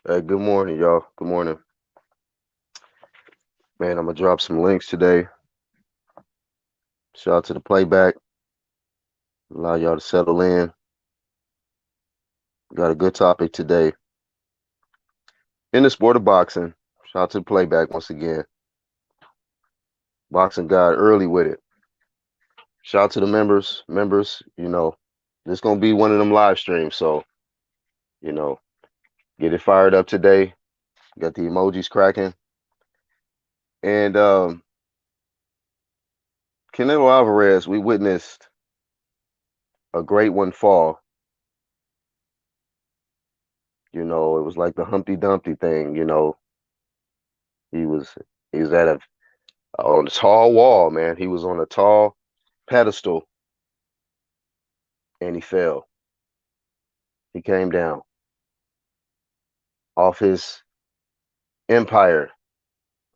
Good morning, y'all. Good morning. Man, I'm gonna drop some links today. Shout out to the playback. Allow y'all to settle in. Got a good topic today. In the sport of boxing, shout out to the playback once again. Boxing got early with it. Shout out to the members. Members, this gonna be one of them live streams, so you know, get it fired up today. Got the emojis cracking. And Canelo Alvarez, we witnessed a great one fall. It was like the Humpty Dumpty thing, He was he was at a on a tall wall, man. He was on a tall pedestal and he fell. He came down off his empire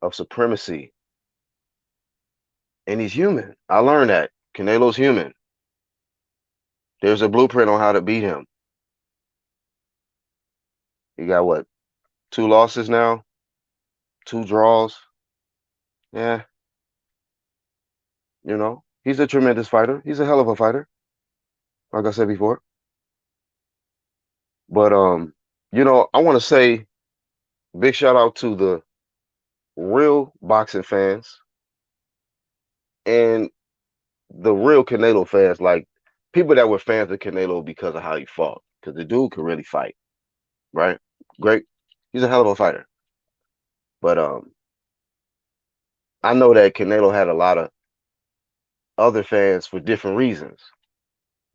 of supremacy. And he's human. I learned that. Canelo's human. There's a blueprint on how to beat him. He got what? 2 losses now? 2 draws? Yeah, He's a tremendous fighter. He's a hell of a fighter, like I said before. But I want to say big shout out to the real boxing fans and the real Canelo fans, like people that were fans of Canelo because of how he fought, because the dude could really fight, right? Great, he's a hell of a fighter. But I know that Canelo had a lot of other fans for different reasons.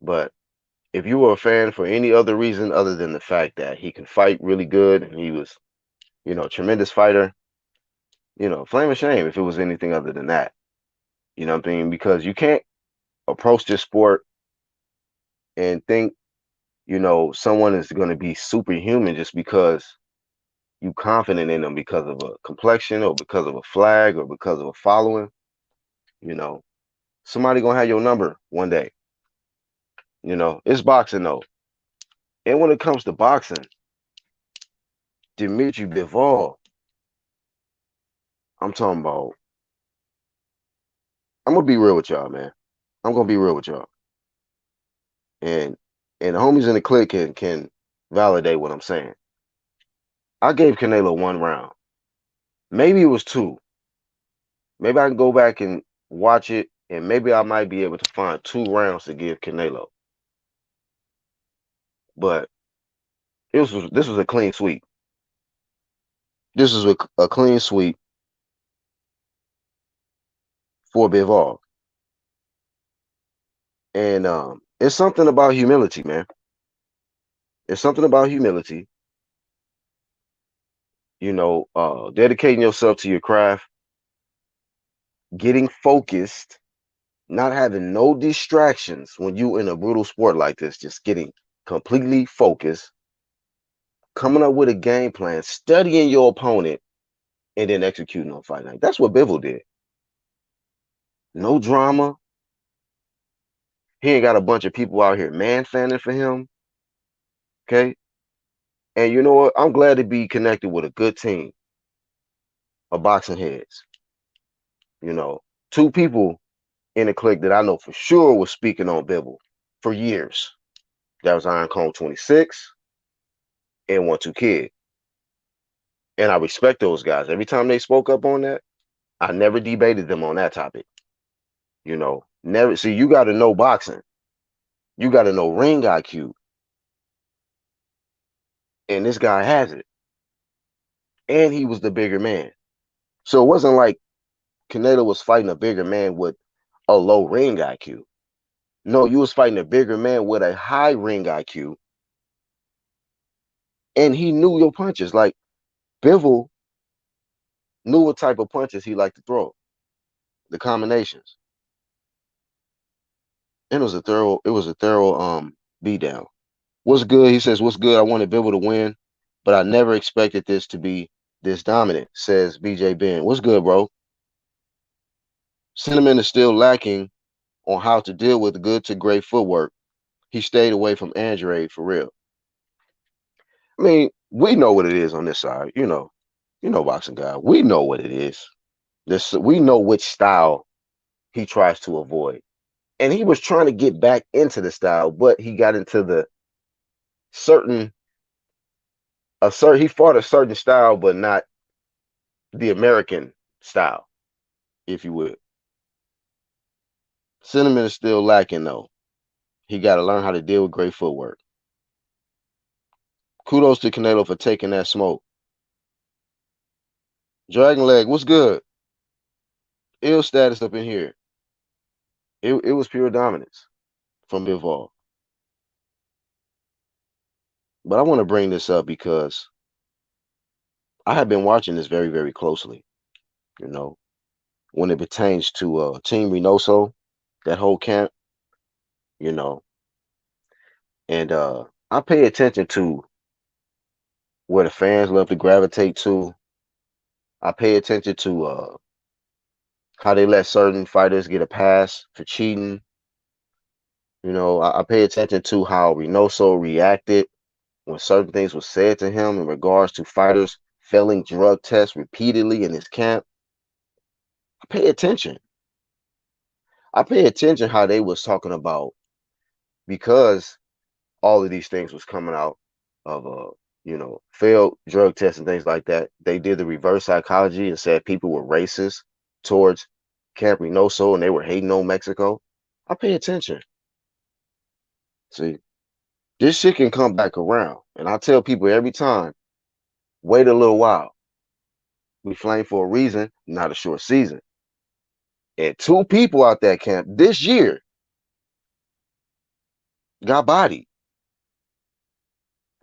But if you were a fan for any other reason other than the fact that he can fight really good and he was, a tremendous fighter, flame of shame if it was anything other than that. You know what I mean? Because you can't approach this sport and think someone is going to be superhuman just because you confident in them because of a complexion or because of a flag or because of a following. You know, somebody gonna have your number one day. It's boxing though, and when it comes to boxing, Dimitri Bivol, I'm talking about. I'm gonna be real with y'all, man. I'm gonna be real with y'all, and the homies in the clique can validate what I'm saying. I gave Canelo 1 round, maybe it was 2. Maybe I can go back and watch it, and maybe I might be able to find 2 rounds to give Canelo. But this was a clean sweep. This is a clean sweep for Bivol, and it's something about humility, man. It's something about humility. Dedicating yourself to your craft, getting focused, not having no distractions when you in a brutal sport like this. Just getting completely focused, coming up with a game plan, studying your opponent, and then executing on fight night. That's what Bivol did. No drama. He ain't got a bunch of people out here man fanning for him. Okay. And you know what? I'm glad to be connected with a good team of boxing heads. You know, 2 people in the clique that I know for sure was speaking on Bivol for years. That was Iron Cone 26 and 1-2 Kid. And I respect those guys. Every time they spoke up on that, I never debated them on that topic. Never. See, you got to know boxing. You got to know ring IQ. And this guy has it. And he was the bigger man. So it wasn't like Canelo was fighting a bigger man with a low ring IQ. No, you was fighting a bigger man with a high ring IQ. And he knew your punches. Like Bivol knew what type of punches he liked to throw, the combinations. And it was a thorough beat down. What's good? He says, what's good? I wanted Bivol to win, but I never expected this to be this dominant, says BJ Ben. What's good, bro? Cinnamon is still lacking on how to deal with good to great footwork. He stayed away from Andre for real. I mean, We know what it is on this side. Boxing guy. We know what it is. We know which style he tries to avoid. And he was trying to get back into the style, but he got into the certain he fought a certain style, but not the American style, if you would. Sentiment is still lacking though. He got to learn how to deal with great footwork. Kudos to Canelo for taking that smoke. Dragon Leg, what's good? Ill status up in here. It was pure dominance from Bivol. But I want to bring this up because I have been watching this very, very closely, you know, when it pertains to Team Reynoso, that whole camp, you know, and I pay attention to where the fans love to gravitate to. I pay attention to how they let certain fighters get a pass for cheating. I pay attention to how Reynoso reacted when certain things were said to him in regards to fighters failing drug tests repeatedly in his camp. I pay attention. I pay attention how they was talking about, because all of these things was coming out of failed drug tests and things like that. They did the reverse psychology and said people were racist towards Camp Reynoso and they were hating on Mexico. I pay attention. See, this shit can come back around. And I tell people every time, wait a little while. We flame for a reason, not a short season. And 2 people out that camp this year got bodied.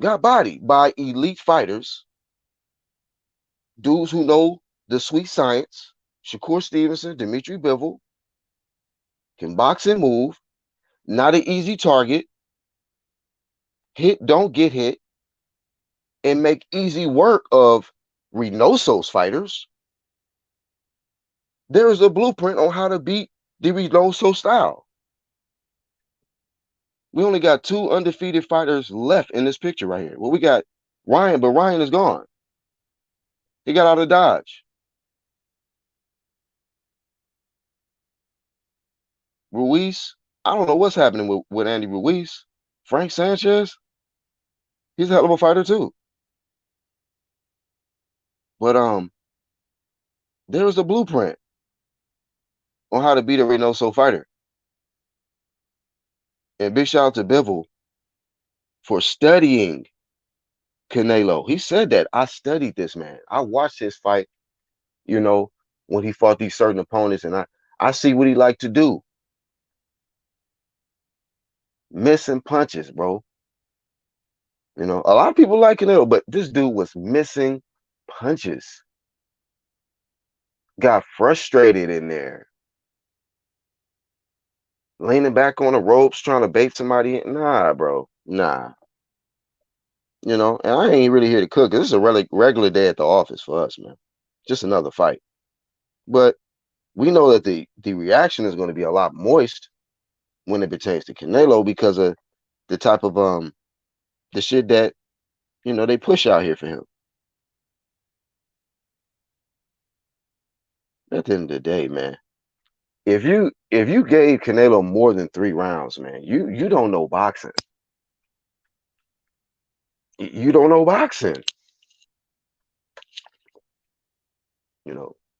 Got bodied by elite fighters, dudes who know the sweet science. Shakur Stevenson, Dimitri Bivol, can box and move, not an easy target, hit, don't get hit, and make easy work of Reynoso's fighters. There is a blueprint on how to beat the Reynoso style. We only got 2 undefeated fighters left in this picture right here. Well, we got Ryan, but Ryan is gone. He got out of Dodge. Ruiz, I don't know what's happening with Andy Ruiz. Frank Sanchez, he's a hell of a fighter too. But there is a blueprint on how to beat a Reynoso fighter. And big shout out to Bivol for studying Canelo. He said that. I studied this man. I watched his fight, when he fought these certain opponents, and I see what he liked to do. Missing punches, bro. A lot of people like Canelo, but this dude was missing punches. Got frustrated in there. Leaning back on the ropes, trying to bait somebody in. Nah, bro. Nah. And I ain't really here to cook. This is a regular day at the office for us, man. Just another fight. But we know that the reaction is going to be a lot moist when it pertains to Canelo because of the type of the shit that they push out here for him. At the end of the day, man, if you gave Canelo more than 3 rounds, man, you don't know boxing. You don't know boxing.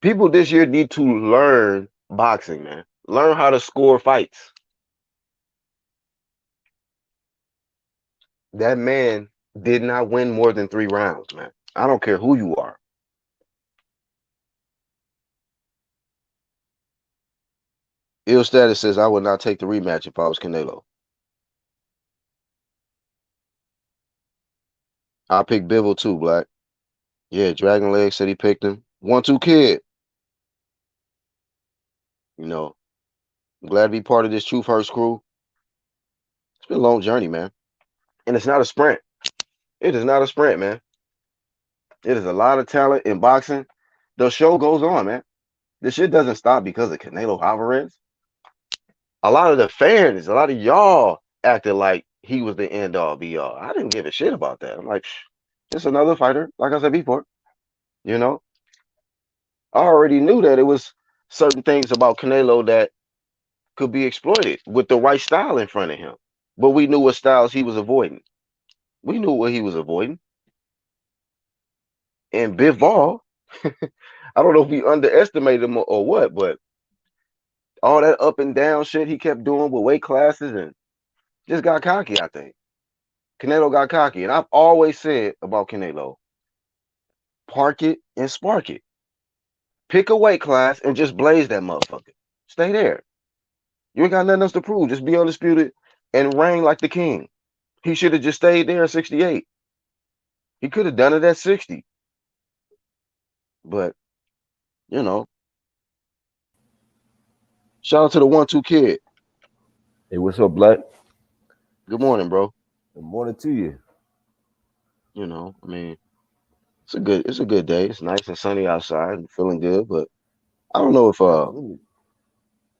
People this year need to learn boxing, man. Learn how to score fights. That man did not win more than 3 rounds, man. I don't care who you are. Ill Status says, I would not take the rematch if I was Canelo. I pick Bivol too, Black. Yeah, Dragon Leg said he picked him. 1-2 kid. I'm glad to be part of this Truth Hurts crew. It's been a long journey, man. And it's not a sprint. It is not a sprint, man. It is a lot of talent in boxing. The show goes on, man. This shit doesn't stop because of Canelo Alvarez. A lot of the fans, a lot of y'all acted like he was the end all be all. I didn't give a shit about that. I'm like, Just another fighter. Like I said before, you know, I already knew that it was certain things about Canelo that could be exploited with the right style in front of him. But we knew what styles he was avoiding. We knew what he was avoiding. And Bivol, I don't know if we underestimated him or what, but all that up and down shit he kept doing with weight classes and just got cocky, I think. Canelo got cocky. And I've always said about Canelo, park it and spark it. Pick a weight class and just blaze that motherfucker. Stay there. You ain't got nothing else to prove. Just be undisputed and reign like the king. He should have just stayed there at 68. He could have done it at 60. But, you know, shout out to the 1-2 kid. Hey, what's up, Black? Good morning, bro. Good morning to you. You know, I mean, it's a good day. It's nice and sunny outside. I'm feeling good, but I don't know if Absolutely.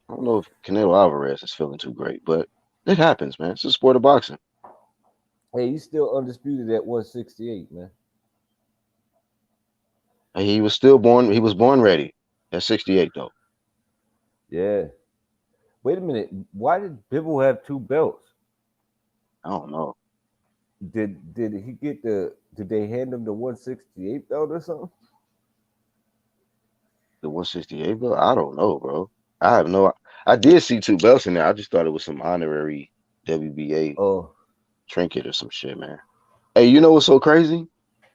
I don't know if Canelo Alvarez is feeling too great, but it happens, man. It's a sport of boxing. Hey, he's still undisputed at 168, man. And he was still born. He was born ready at 68, though. Yeah. Wait a minute. Why did Bivol have two belts? I don't know. Did he get did they hand him the 168 belt or something? The 168 belt. I don't know, bro. I have no. I did see two belts in there. I just thought it was some honorary WBA Oh, trinket or some shit, man. Hey, you know what's so crazy?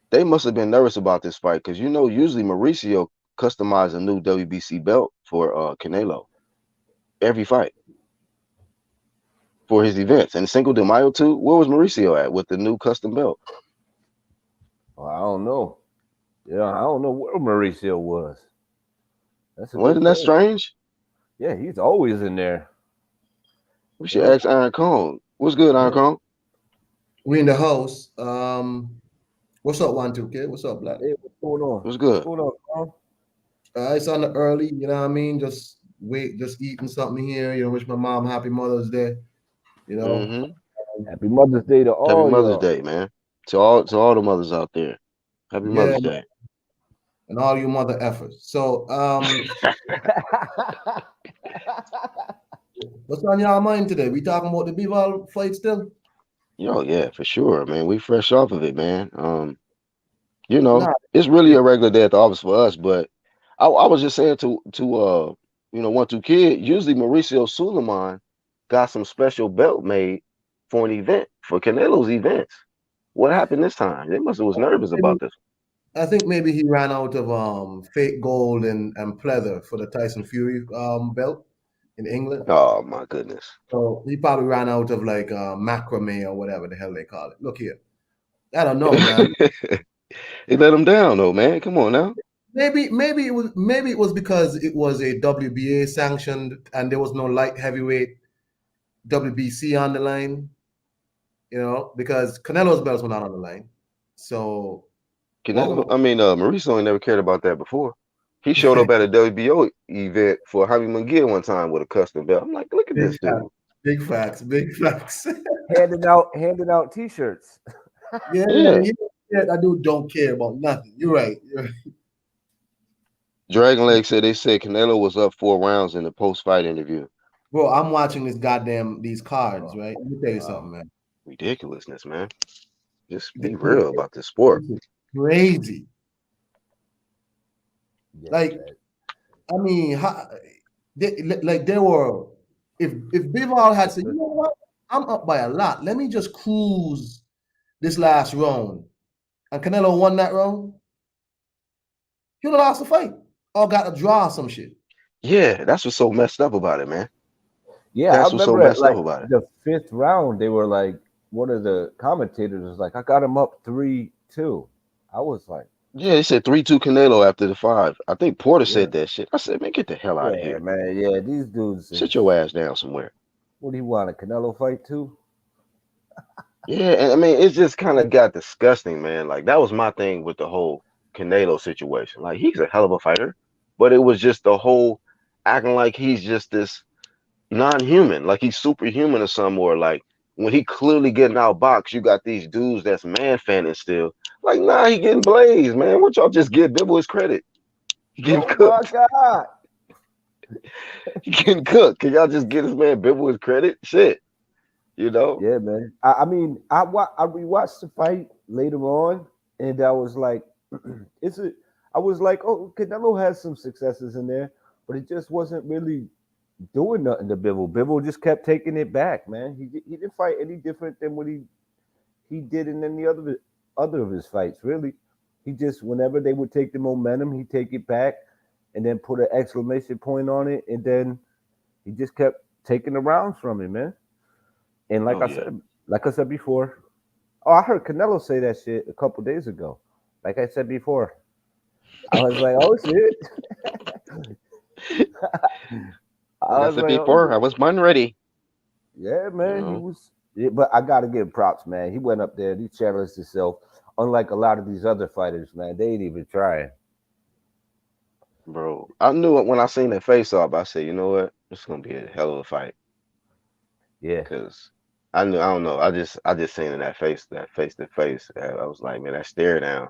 They must have been nervous about this fight because usually Mauricio customized a new WBC belt for Canelo every fight for his events. And Cinco de Mayo too. Where was Mauricio at with the new custom belt? well, I don't know. Yeah, I don't know where Mauricio was. That's a good Wasn't that point. strange? Yeah, he's always in there. We You should know? ask Iron Cone. What's good, Iron Yeah. Cone? We in the house. What's up, 1-2 kid? What's up, Black? Hey, what's going on? What's What's good? going on, Carl? It's on the early, you know what I mean? Just eating something here. Wish my mom happy Mother's Day. You know, Mm-hmm. Happy Mother's Day to Happy all Mother's y'all. Day, man. To all the mothers out there. Happy yeah, Mother's Day. and all you mother efforts. So, what's on y'all mind today? We talking about the Bivol fight still? Yo, yeah, for sure, man. We fresh off of it, man. Nah, It's really a regular day at the office for us, but I was just saying to 1-2 kid, usually Mauricio Suleiman got some special belt made for an event, for Canelo's events. What happened this time? They must have was nervous maybe, about this. I think maybe he ran out of fake gold and pleather for the Tyson Fury belt in England. Oh my goodness. So he probably ran out of like macrame or whatever the hell they call it. Look here. I don't know, man. He let him down though, man. Come on now. Maybe it was because it was a WBA sanctioned and there was no light heavyweight WBC on the line, because Canelo's belts were not on the line. So Canelo, what I mean, Mauricio ain't never cared about that before. He showed up at a WBO event for Javi Munguia one time with a custom belt. I'm like, look at big this facts, dude. big facts. handing out T-shirts. Yeah, Yeah. yeah, that dude don't care about nothing. You're right. Dragon Leg said they said Canelo was up 4 rounds in the post-fight interview. Bro, I'm watching these cards, Oh, right? Let me tell you wow. something, man. Ridiculousness, man. Just This be real about this sport. is crazy. Yeah, Like, man. I mean, there were if Bivol had said, you know what, I'm up by a lot. Let me just cruise this last round, and Canelo won that round, he would have lost the fight or got a draw or some shit. Yeah, that's what's so messed up about it, man. Yeah, I That's what's so remember at messed up like about it. the fifth round, they were like, one of the commentators was like, I got him up 3-2. I was like, Yeah, they said 3-2 Canelo after the 5. I think Porter yeah, said that shit. I said, man, get the hell out of yeah, here. man, yeah, these dudes Sit is, your ass down somewhere. what do you want, a Canelo fight too? Yeah, and I mean, it's just kind of got disgusting, man. Like that was my thing with the whole Canelo situation. Like he's a hell of a fighter, but it was just the whole acting like he's just this non-human, like he's superhuman or something, or like when he clearly getting outboxed, you got these dudes that's man fanning still. Like, nah, he getting blazed, man. What y'all just give Bivol his credit? He getting Oh my cooked. God. He getting cooked. Can y'all just give this man Bivol his credit? Shit, you know? Yeah, man. I mean, I rewatched the fight later on, and I was like, it's a. I was like, oh, Canelo has some successes in there, but it just wasn't really doing nothing to Bivol. Bivol just kept taking it back, man. He didn't fight any different than what he did in any other of his fights, really. He just whenever they would take the momentum, he'd take it back and then put an exclamation point on it, and then he just kept taking the rounds from him, man. And Oh yeah. like I said before, oh, I heard Canelo say that shit a couple days ago. Like I said before, I was like, oh shit. I Like I was said like, oh before, I shit. was born ready. Yeah, You man, he know, was. Yeah, but I gotta give props, man. He went up there, he challenged himself. Unlike a lot of these other fighters, man, they ain't even trying. bro. I knew it when I seen that face off. I said, you know what? It's gonna be a hell of a fight. Yeah, Cause I knew I don't know. I just seen in that face to face. I was like, man, that stare down.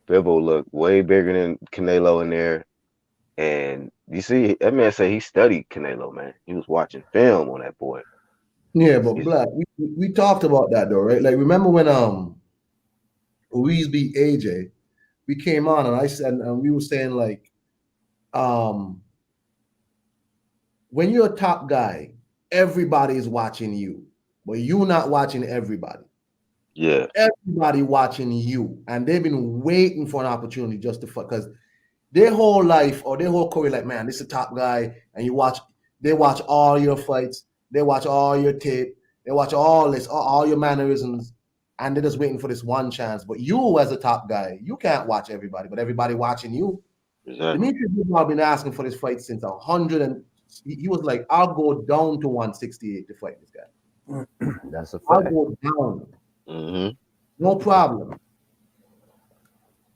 Bivol looked way bigger than Canelo in there. And you see, that man said he studied Canelo, man. He was watching film on that boy. Yeah, but He's, Black, we talked about that though, right? Like remember when Ruiz beat AJ, we came on and I said and we were saying like um when you're a top guy, everybody is watching you, but you're not watching everybody. yeah, Everybody watching you, and they've been waiting for an opportunity just to fuck because their whole life or their whole career, like man, this is a top guy, and they watch all your fights, they watch all your tape, they watch all this, all your mannerisms, and they're just waiting for this one chance. But you, as a top guy, you can't watch everybody, but everybody watching you. exactly. Dimitri Bivol been asking for this fight since 100, and he was like, "I'll go down to 168 to fight this guy. that's a I'll fact. go down, Hmm. no problem."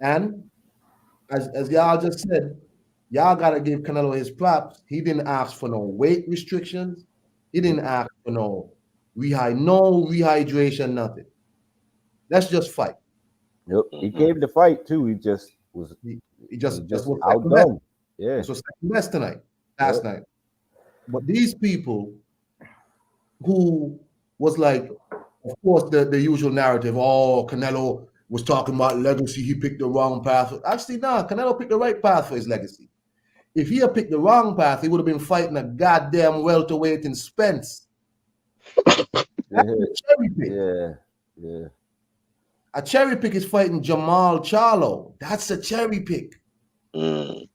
And as y'all just said, y'all gotta give Canelo his props. He didn't ask for no weight restrictions. He didn't ask for no rehydration, nothing. Let's just fight. Yep, he Hmm. came to fight too. He, he He just just was second best. outdone. Yeah. This was second best tonight, last Yep. night. But these people who was like, of course, the usual narrative. Oh, Canelo was talking about legacy. He picked the wrong path. Actually, nah, Canelo picked the right path for his legacy. If he had picked the wrong path, he would have been fighting a goddamn welterweight in Spence. That's Yeah. a cherry pick. Yeah. Yeah. A cherry pick is fighting Jamal Charlo. That's a cherry pick. Mm,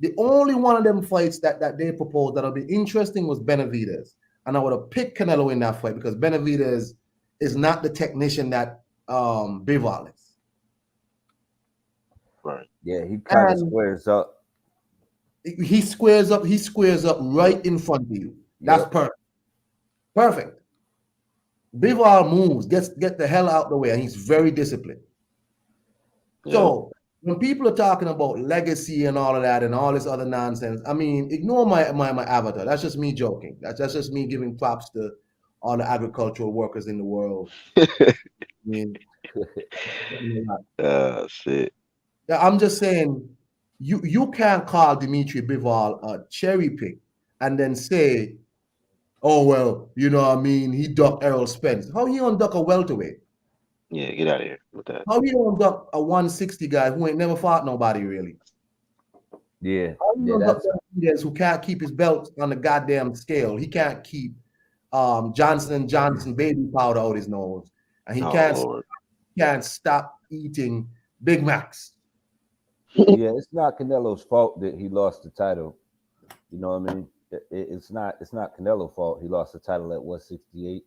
The only one of them fights that they proposed that'll be interesting was Benavidez. And I would have picked Canelo in that fight because Benavidez is not the technician that Bivol is. right. Yeah. He kind of And squares up. he squares up Yep. right in front of you. That's Yep. perfect. Perfect. Bivol moves, get the hell out of the way, and he's very disciplined. Yep. So when people are talking about legacy and all of that and all this other nonsense, I mean, ignore my avatar. That's just me joking. That's just me giving props to all the agricultural workers in the world. I mean, Shit. yeah, I'm just saying you can't call Dimitri Bivol a cherry pick and then say, oh well, you know what I mean, he ducked Errol Spence. How he on duck a welterweight? Yeah, get out of here with that. How he on duck a 160 guy who ain't never fought nobody really? Yeah. How you Yeah. gonna duck That's Benavidez who can't keep his belt on the goddamn scale? He can't keep Johnson and Johnson baby powder out his nose, and he Oh Lord. can't stop eating Big Macs. yeah. It's not Canelo's fault that he lost the title. You know what I mean? It's not Canelo's fault he lost the title at 168.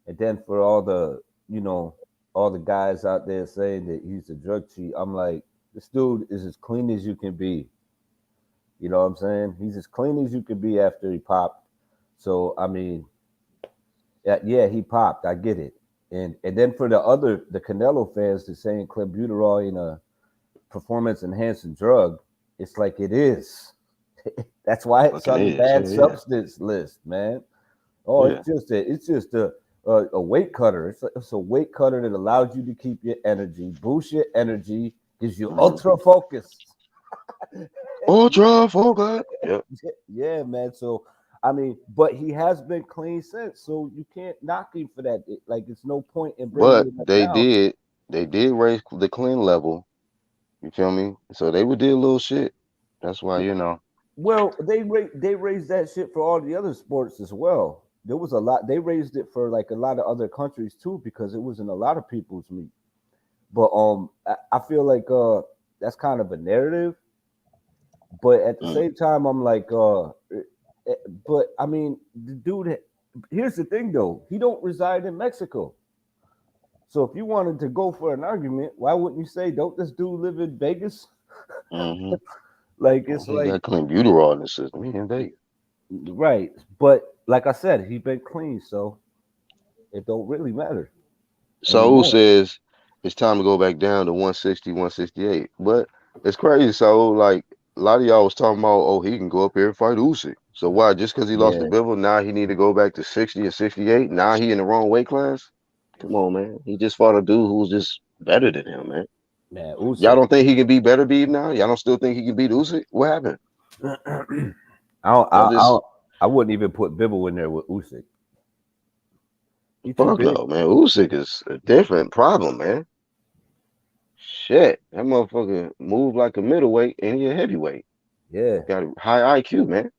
And then for all the guys out there saying that he's a drug cheat, I'm like, this dude is as clean as you can be. You know what I'm saying? He's as clean as you can be after he popped. So I mean, yeah, he popped. I get it. And then for the Canelo fans to saying clenbuterol in a performance enhancing drug, it's like it is. That's why it's Fucking on the is. bad Yeah, substance list, man. Oh, yeah. it's just a a weight cutter. It's a weight cutter that allows you to keep your energy, boost your energy, gives you ultra focus. Ultra focus. Yep. Yeah, man. So I mean, but he has been clean since, so you can't knock him for that. Like, it's no point in bringing But him down. they did raise the clean level. You feel me? So they would did a little shit. That's why, you know. Well, they raised that shit for all the other sports as well. There was a lot. They raised it for like a lot of other countries too because it was in a lot of people's meat. But I feel like that's kind of a narrative. But at the Mm, same time, I'm like but I mean, the dude. Here's the thing though, he don't reside in Mexico. So if you wanted to go for an argument, why wouldn't you say, don't this dude live in Vegas? mm-hmm. Like, Well, it's he like, got clean butyrol in the system. He in Vegas. right. But like I said, he been clean, so it don't really matter So anymore. says it's time to go back down to 160, 168. But it's crazy. So like a lot of y'all was talking about, oh, he can go up here and fight Usyk. So why? Just because he lost to Yeah, Bivol, now he need to go back to 60 or 68? Now he in the wrong weight class? Come on, man. He just fought a dude who's just better than him, man. man, Y'all Usyk. don't think he can be better beat now? Y'all don't still think he can beat Usyk? What happened? Y'all just I wouldn't even put Bivol in there with Usyk. He too fuck big. no, man. Usyk is a different problem, man. Shit, that motherfucker move like a middleweight and he a heavyweight. Yeah, Got a high IQ, man.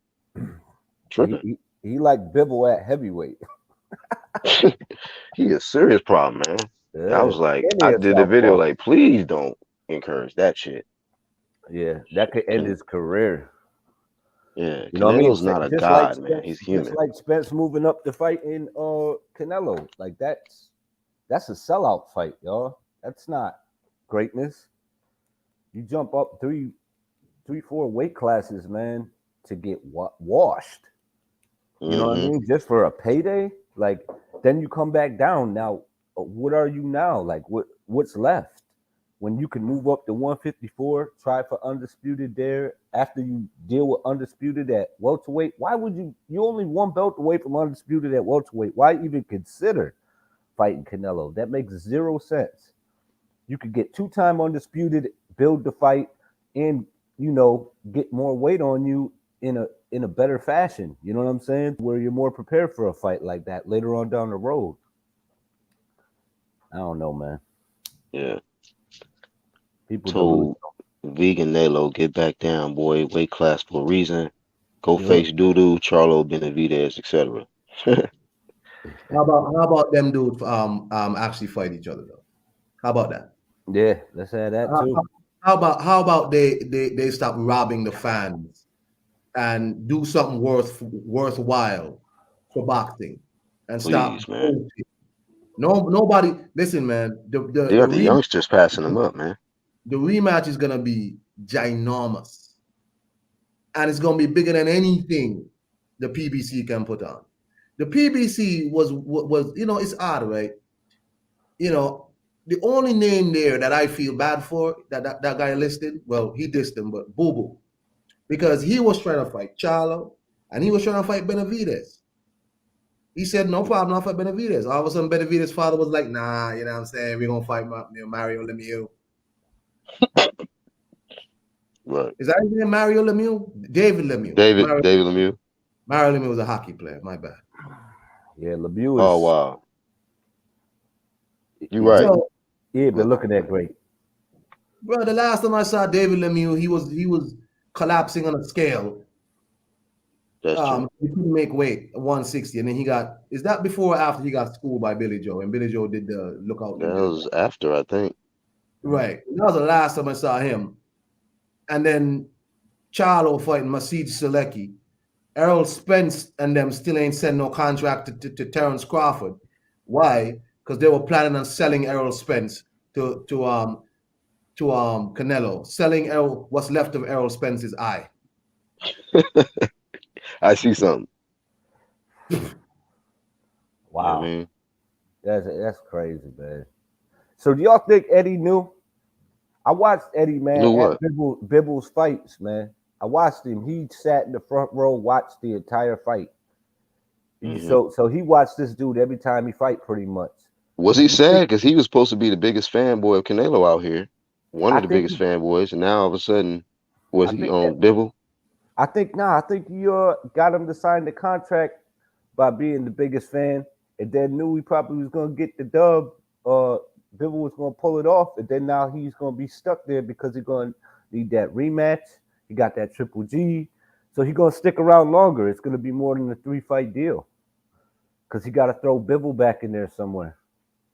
he Tripping. he, he like Bivol at heavyweight. He a serious problem, man. I Yeah, was like, and he I a did the video southpaw. like, please don't encourage that shit. Yeah, that could end Can his career. yeah, You know what I mean? Canelo's not a Just like god, man. Spence, He's just human. like Spence moving up to fight in Canelo. Like, that's a sellout fight, y'all. That's not greatness. You jump up three, four weight classes, man, to get washed. You know what I Mm-hmm. mean? Just for a payday. Like, then you come back down. Now, what are you now? Like, what's left? When you can move up to 154, try for undisputed there after you deal with undisputed at welterweight. Why would you only one belt away from undisputed at welterweight? Why even consider fighting Canelo? That makes zero sense. You could get two-time undisputed, build the fight, and get more weight on you in a better fashion. You know what I'm saying? Where you're more prepared for a fight like that later on down the road. I don't know, man. Yeah. People Told delusional. vegan Nalo, get back down, boy. Weight class for a reason. Go Yep. face Doodoo, Charlo, Benavidez, etc. How about them dudes actually fight each other though? How about that? Yeah, let's have that How, too. how about they stop robbing the fans and do something worthwhile for boxing and stop Please, man. bullshit. No, nobody. Listen, man. They got the youngsters passing them up, man. The rematch is gonna be ginormous, and it's gonna be bigger than anything the PBC can put on. The PBC was it's odd, right? You know, the only name there that I feel bad for that guy listed, well, he dissed him, but Boo Boo, because he was trying to fight Charlo and he was trying to fight Benavidez. He said, no problem, I'll fight Benavidez. All of a sudden, Benavidez' father was like, nah, you know what I'm saying? We're going to fight Mario Lemieux. Right. Is that his name, Mario Lemieux? David Lemieux. David Lemieux. Mario Lemieux was a hockey player. My bad. Yeah, Lemieux Oh is wow. You're he, right. So, he ain't been My bad. looking that great. bro, the last time I saw David Lemieux, he was collapsing on a scale. That's true. He couldn't make weight 160, and then is that before or after he got schooled by Billy Joe? And Billy Joe did the look out That ninja. was after, I think. Right. That was the last time I saw him. And then Charlo fighting Masid Selecki. Errol Spence and them still ain't sent no contract to Terrence Crawford. Why? Because they were planning on selling Errol Spence to Canelo, selling Errol what's left of Errol Spence's eye. I see something. You know what I Wow, mean? that's crazy, man. So do y'all think Eddie knew? I watched Eddie, man, Knew at what? Bibble's fights, man. I watched him. He sat in the front row, watched the entire fight. Mhm. So he watched this dude every time he fight, pretty much. Was he sad? Because he was supposed to be the biggest fanboy of Canelo out here, one I of the think biggest fanboys, and now all of a sudden, was I he think that on Bivol? I think you got him to sign the contract by being the biggest fan, and then knew he probably was gonna get the dub. Bivol was gonna pull it off, and then now he's gonna be stuck there because he's gonna need that rematch. He got that Triple G, so he's gonna stick around longer. It's gonna be more than a 3-fight deal because he got to throw Bivol back in there somewhere.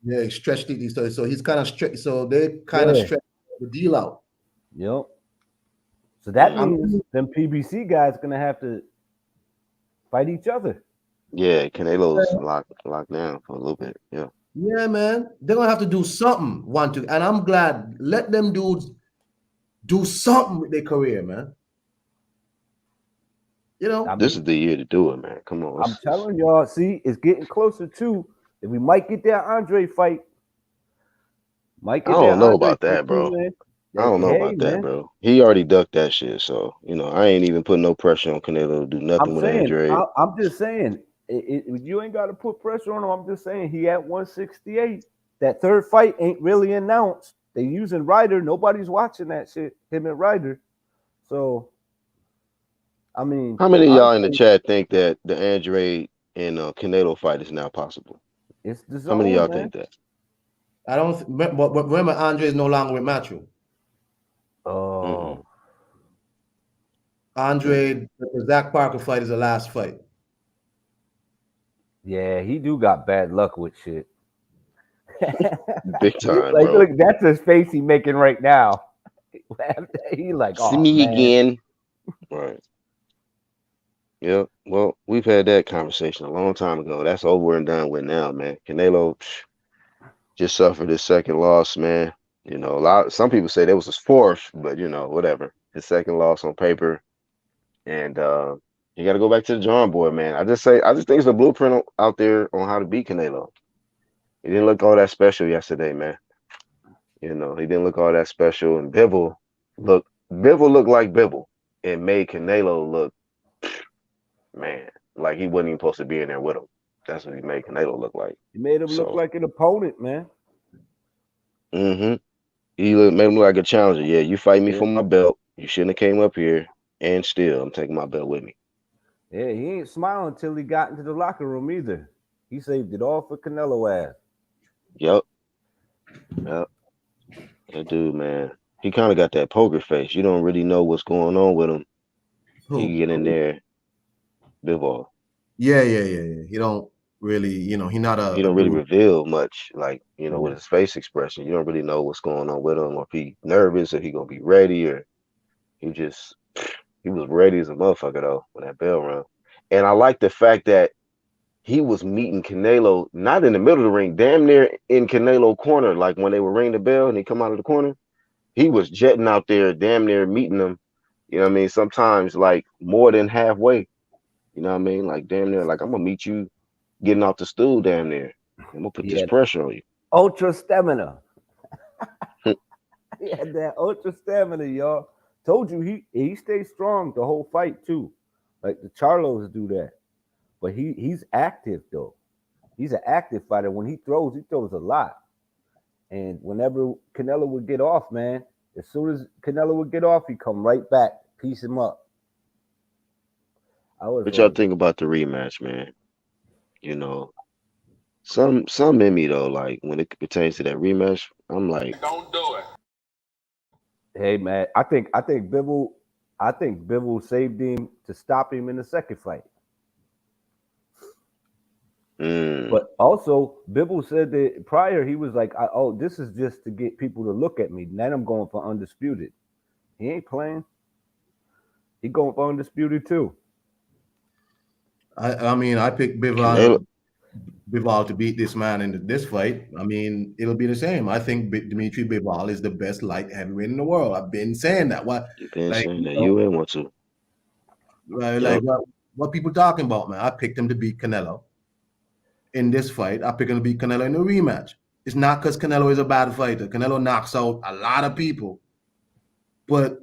Yeah, he stretched it. So he's kind of stretched. So they kind of Yeah, stretched the deal out. yep. So that I Mm. means mean, them PBC guys gonna have to fight each other. Yeah, Canelo's locked down for a little bit. Yeah. yeah, man, they're gonna have to do something. Want to, and I'm glad. Let them dudes do something with their career, man. You I know, This mean, is the year to do it, man. Come on, I'm telling y'all, see, it's getting closer too. If we might get that Andre fight, might I get that don't know Andre about fight that, too, bro. man. I don't know Hey, about that, man, bro. He already ducked that shit, so I ain't even putting no pressure on Canelo to do I'm nothing with saying, Andre. I'm just saying, you ain't got to put pressure on him. I'm just saying, he at 168. That third fight ain't really announced. They using Ryder. Nobody's watching that shit. Him and Ryder. So I mean, How many of y'all in the Andre, chat think that the Andre and Canelo fight is now possible? it's the How many of zone, y'all man. think that? I don't. But remember, Andre is no longer with Matthew. Mm-mm, Oh, Andre, mm-mm. the Zach Parker fight is the last fight. yeah, he do got bad luck with shit. Big time, Like, bro. look, that's his face he making right now. He like, See oh me man, again. Right. Yep. Well, we've had that conversation a long time ago. That's over and done with now, man. Canelo just suffered his second loss, man. Some people say that was his fourth, but whatever. His second loss on paper, and you got to go back to the drawing board, man. I just think it's a blueprint out there on how to beat Canelo. He didn't look all that special yesterday, man. He didn't look all that special, and Bivol looked like Bivol, and made Canelo look, man, like he wasn't even supposed to be in there with him. That's what he made Canelo look like. he made him look So, like an opponent, man. hmm made him look like a challenger. Yeah, you fight me Yeah, for my belt. You shouldn't have came up here, and still, I'm taking my belt with me. yeah, he ain't smiling until he got into the locker room either. He saved it all for Canelo ass. Yep, yep. That dude, man, he kind of got that poker face. You don't really know what's going on with him. He Who? get in there, Bivol. Yeah, yeah, yeah, yeah. He don't really, he not He a don't really dude. reveal much, like with Yeah. his face expression. You don't really know what's going on with him, or if he nervous, or he gonna be ready, or he just he was ready as a motherfucker though when that bell rung. And I like the fact that he was meeting Canelo not in the middle of the ring, damn near in Canelo corner. Like when they were ringing the bell and he come out of the corner, he was jetting out there, damn near meeting them. You know what I mean? Sometimes like more than halfway. You know what I mean? Like damn near, like I'm gonna meet you getting off the stool damn near. I'm gonna put He this had pressure on ultra stamina. you. He had that ultra stamina, y'all. Told you he stayed strong the whole fight too. Like the Charlos do that, but he's active though. He's an active fighter. When he throws a lot. And whenever Canelo would get off, man, as soon as Canelo would get off, he'd come right back, piece him up. I was What y'all like, think about the rematch, man? You know, some in me though, like when it pertains to that rematch, I'm like, Don't do it. hey man, I think Bivol saved him to stop him in the second fight. mm, But also, Bivol said that prior he was like, "Oh, this is just to get people to look at me. Then I'm going for undisputed." He ain't playing. He going for undisputed too. I mean, I picked Canelo. Bivol to beat this man in this fight. I mean, it'll be the same. I think Dimitri Bivol is the best light heavyweight in the world. I've been saying that. What, You've been like, saying that you ain't want to. like Yep. what people talking about, man? I picked him to beat Canelo in this fight. I picked him to beat Canelo in the rematch. It's not because Canelo is a bad fighter. Canelo knocks out a lot of people, but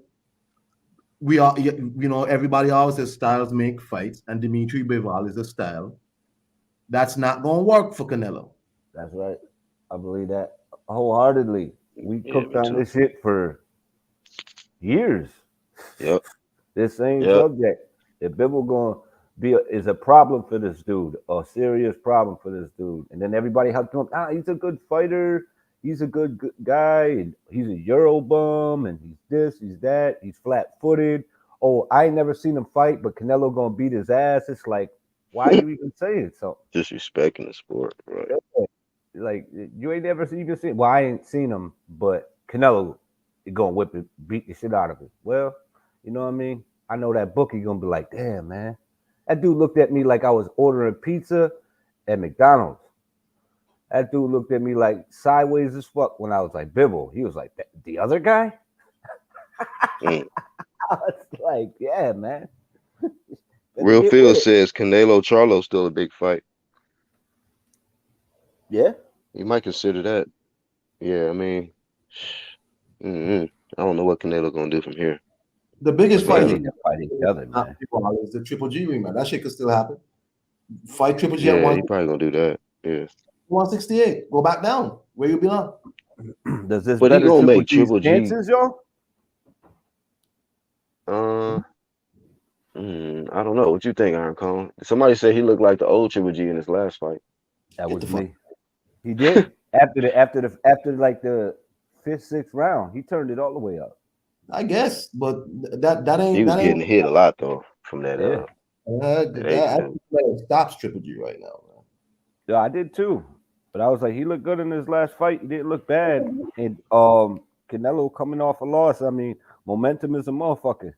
everybody always says styles make fights, and Dimitri Bivol is a style. That's not going to work for Canelo. That's right. I believe that wholeheartedly. We Yeah, cooked me on too. this shit for years. Yep. This same Yep. subject. If Bivol going is a problem for this dude, a serious problem for this dude, and then everybody helped him up. He's a good fighter. He's a good guy. And he's a Euro bum, and he's this, he's that. He's flat-footed. Oh, I ain't never seen him fight, but Canelo gonna beat his ass. It's like, why you even saying so? Disrespecting the sport, right? Like you ain't never even seen. Well, I ain't seen him, but Canelo is gonna beat the shit out of him. Well, you know what I mean. I know that bookie gonna be like, damn man, that dude looked at me like I was ordering pizza at McDonald's. That dude looked at me like sideways as fuck when I was like Bivol. He was like, the other guy. Mm. I was like, yeah, man, better Real get with Phil it. says Canelo Charlo still a big fight. Yeah, You might consider that. Yeah, I mean, I don't know what Canelo gonna do from here. The biggest they fight Uh, need to fight each other, man. is the Triple G rematch. That shit could still happen. Fight Triple G at yeah, he probably gonna do that. Yeah, 168. Go back down where you belong. Does this but he better gonna Triple make G's Triple G. chances, y'all? Uh, I don't know. What you think, Iron Cone? Somebody said he looked like the old Triple G in his last fight. That Get was the fuck. me. He did after like the fifth, sixth round. He turned it all the way up. I guess, but that He ain't was that ain't getting hit a lot though from that Yeah, that that I H7. think that stops Triple G right now, yeah, I did too. But I was like, he looked good in his last fight. He didn't look bad. man. And Canelo coming off a loss. I mean, momentum is a motherfucker.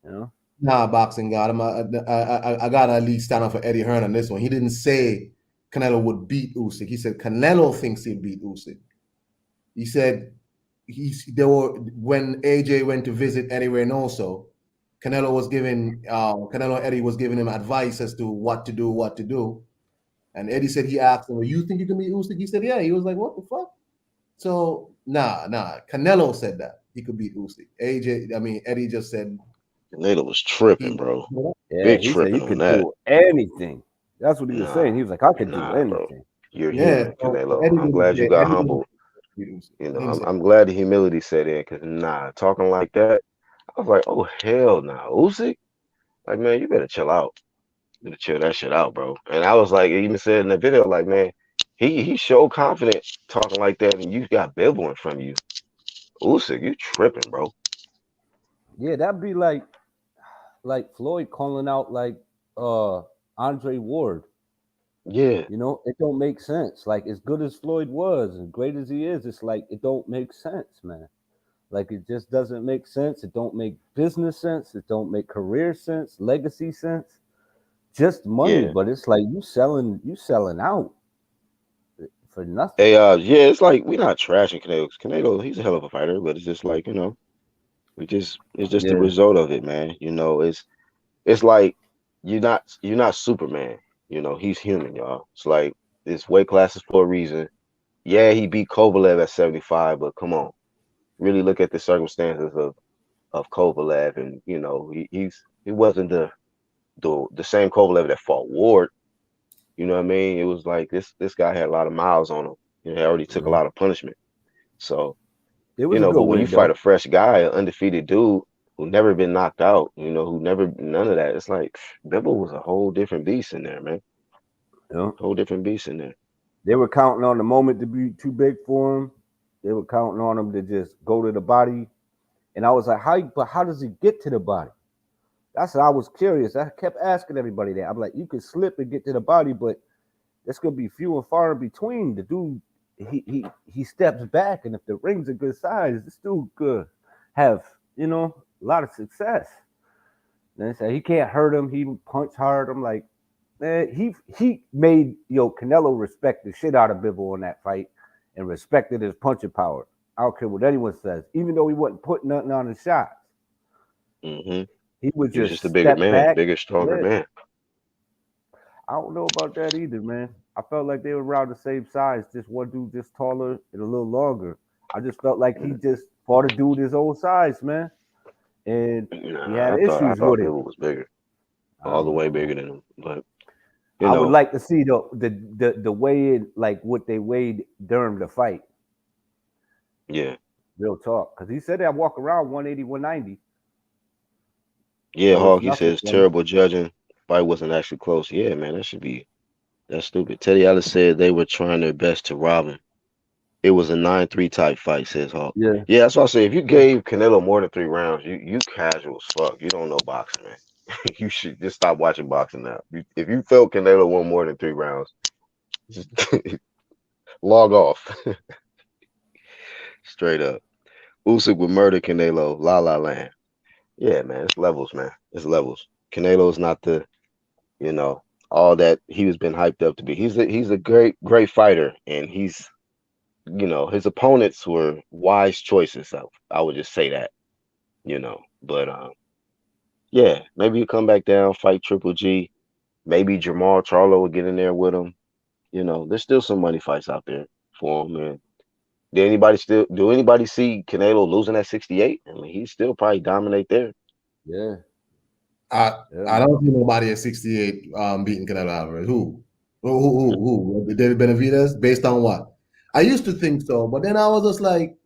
You know. Nah, boxing got him. I gotta at least stand up for Eddie Hearn on this one. He didn't say Canelo would beat Usyk. He said Canelo thinks he'll beat Usyk. He said there were when AJ went to visit Eddie Reynoso, Canelo and Eddie was giving him advice as to what to do. And Eddie said he asked him, "Well, you think you can beat Usyk?" He said, "Yeah." He was like, "What the fuck?" So nah. Canelo said that he could beat Usyk. Eddie just said Canelo was tripping, he. bro. Yeah, Big he said he tripping on could that. do anything. That's what he was saying. Nah, He was like, I could do nah, bro. anything. You're Yeah, human, so Canelo. Eddie I'm didn't glad you say got Eddie didn't humble. beat Usyk. You He know, didn't I'm say I'm glad the humility set in because nah, talking like that, I was like, oh hell nah, Usyk. Like man, you better chill out. You better chill that shit out, bro. And I was like, he even said in the video, like man, he showed confidence talking like that, and you got Bivol in front of you. Usyk, you tripping, bro. Yeah, that'd be like Floyd calling out like Andre Ward. Yeah, You know, it don't make sense. Like as good as Floyd was, and great as he is, it's like it don't make sense, man. Like it just doesn't make sense. It don't make business sense. It don't make career sense, legacy sense. Just money, yeah. but it's like you selling out for nothing. Hey, yeah, it's like we're not trashing Canelo. Canelo, he's a hell of a fighter, but it's just like it's just the Yeah, result of it, man. It's like you're not Superman. He's human, y'all. It's like this weight class is for a reason. Yeah, he beat Kovalev at 75, but come on, really look at the circumstances of Kovalev, and he wasn't the same Kovalev that fought Ward. You know what I mean? It was like this guy had a lot of miles on him. He already took a yeah. lot of punishment. So It was a good but when you win fight though. a fresh guy, an undefeated dude who never been knocked out, who never none of that, it's like Bivol was a whole different beast in there, man. You know? Whole different beast in there. They were counting on the moment to be too big for him. They were counting on him to just go to the body. And I was like, how does he get to the body? That's what I was curious. I kept asking everybody that. I'm like, you could slip and get to the body, but that's gonna be few and far in between. The dude, he steps back, and if the ring's a good size, this dude could have, a lot of success. And they say he can't hurt him, he punch hard. I'm like, man, he made Canelo respect the shit out of Bivol in that fight and respected his punching power. I don't care what anyone says, even though he wasn't putting nothing on his shots. hmm He would He was just a just bigger step man, back. bigger, stronger Yeah, man. I don't know about that either, man. I felt like they were around the same size, just one dude just taller and a little longer. I just felt like he just fought a dude his own size, man, and he Nah, had I issues thought with it. Bivol was bigger, I all the don't way know, man. bigger than him. But You I would know, like to see the way it, like what they weighed during the fight. yeah. Real talk, because he said I walk around 180, 190, Yeah, so it's Hawk, he nothing says for me. terrible judging. Fight wasn't actually close. Yeah, man, that's stupid. Teddy Ellis said they were trying their best to rob him. It was a 9-3 type fight, says Hawk. Yeah, Yeah, that's why I say if you gave Canelo more than 3 rounds, you casual as fuck. You don't know boxing, man. You should just stop watching boxing now. If you felt Canelo won more than 3 rounds, just log off. Straight up. Usyk would murder Canelo. La la land. Yeah, man, it's levels, man. It's levels. Canelo's not the, you know, all that he was been hyped up to be. He's a great fighter, and his opponents were wise choices. I would just say that, But yeah, maybe you come back down, fight Triple G. Maybe Jamal Charlo will get in there with him. There's still some money fights out there for him. And do anybody see Canelo losing at 68? I mean, he still probably dominate there. yeah, I yeah, I man. don't see nobody at 68 beating Canelo Alvarez. Who? Who? David Benavidez? Based on what? I used to think so, but then I was just like,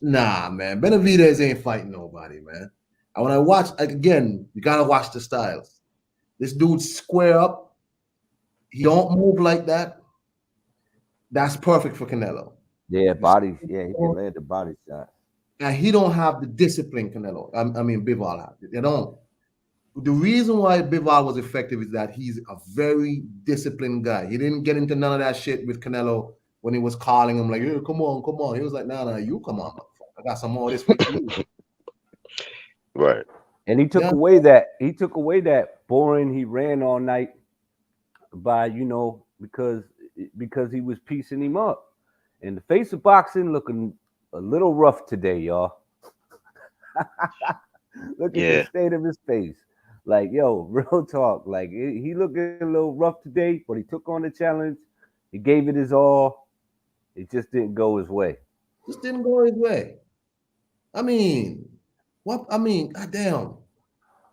nah, man. Benavidez ain't fighting nobody, man. And when I watch, like, again, you gotta watch the styles. This dude square up. He don't move like that. That's perfect for Canelo. Yeah, body. Yeah, he can land the body shot. And he don't have the discipline Canelo. I mean, Bivol has. They don't. The reason why Bivol was effective is that he's a very disciplined guy. He didn't get into none of that shit with Canelo when he was calling him like, hey, come on, come on. He was like, nah, you come on, motherfucker. I got some more of this for you. Right. And he took Yeah. away that boring. He ran all night by because he was piecing him up. And the face of boxing looking a little rough today, y'all. Look at the Yeah. state of his face. Like, yo, real talk. Like, he looking a little rough today, but he took on the challenge. He gave it his all. It just didn't go his way. Just didn't go his way. I mean, what? I mean, goddamn.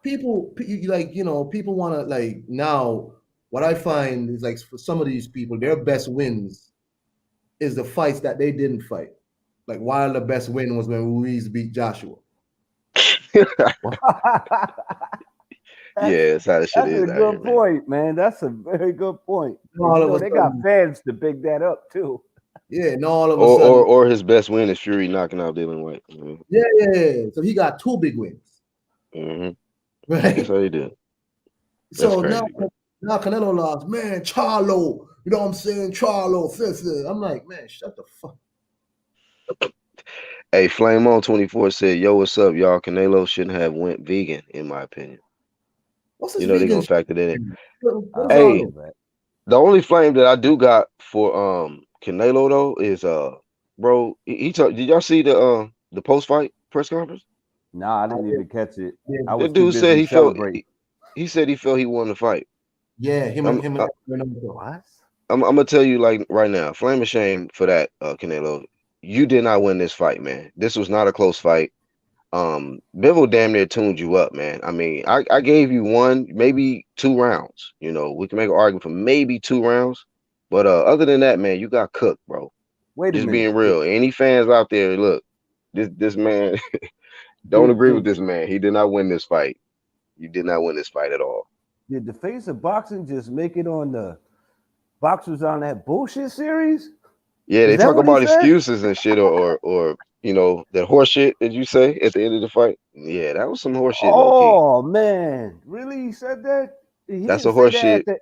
People want to, like, now, what I find is, like, for some of these people, their best wins is the fights that they didn't fight. Like, Wilder best win was when Ruiz beat Joshua. that's Yeah, that's how the shit that's is a out here, good man. point, man. That's a very good point. And All of a they got sudden, fans to big that up too. yeah, and all of a Or sudden, or or his best win is Fury knocking out Dylan White. yeah. So he got two big wins, Mm-hmm. That's right? how he did. That's So now, crazy, bro. now Canelo lost, man. Charlo, you know what I'm saying? Charlo, fifth. I'm like, man, shut the fuck. Hey, Flame on 24 said, "Yo, what's up, y'all? Canelo shouldn't have went vegan, in my opinion. What's this They're vegan gonna shit? factor that in. I What is don't all Hey, this? know, man. the only flame that I do got for Canelo though is bro, did y'all see the post fight press conference? Nah, I I didn't did, even catch it. yeah, I That was too dude said busy celebrating. he said he felt he won the fight. yeah, I'm him I, and Reynoso. What? I'm gonna tell you like right now, flame of shame for that, Canelo. You did not win this fight, man. This was not a close fight. Bivol damn near tuned you up, man. I mean, I gave you one, maybe 2 rounds. We can make an argument for maybe 2 rounds, but other than that, man, you got cooked, bro. Wait a Just minute. being real. Any fans out there, look, this man don't Did agree with did this man. He did not win this fight. You did not win this fight at all. did the face of boxing just make it on the boxers on that bullshit series? Yeah, Is they that talk what he about said? excuses and shit, or that horse shit that you say at the end of the fight. Yeah, that was some horse shit, low key. Oh man, really? He said that? He That's didn't a say horse that at shit. the.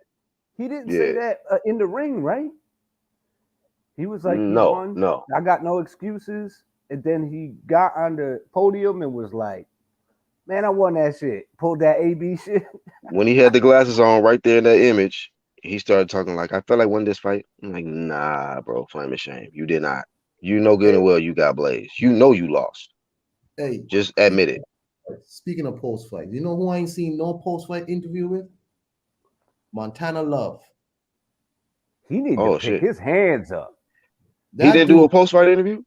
He didn't say Yeah. that in the ring, right? He was like, "You No, won. no. I got no excuses." And then he got on the podium and was like, "Man, I won that shit. Pulled that AB shit." When he had the glasses on right there in that image, he started talking like, I felt like winning this fight. I'm like, nah, bro, flame of shame. You did not. You know good Hey, and well you got blazed. You know you lost. hey, Just speaking admit it. speaking of post fight, you know who I ain't seen no post fight interview with? Montana Love. He need to Oh pick shit. his hands up. He That didn't do dude, a post fight interview?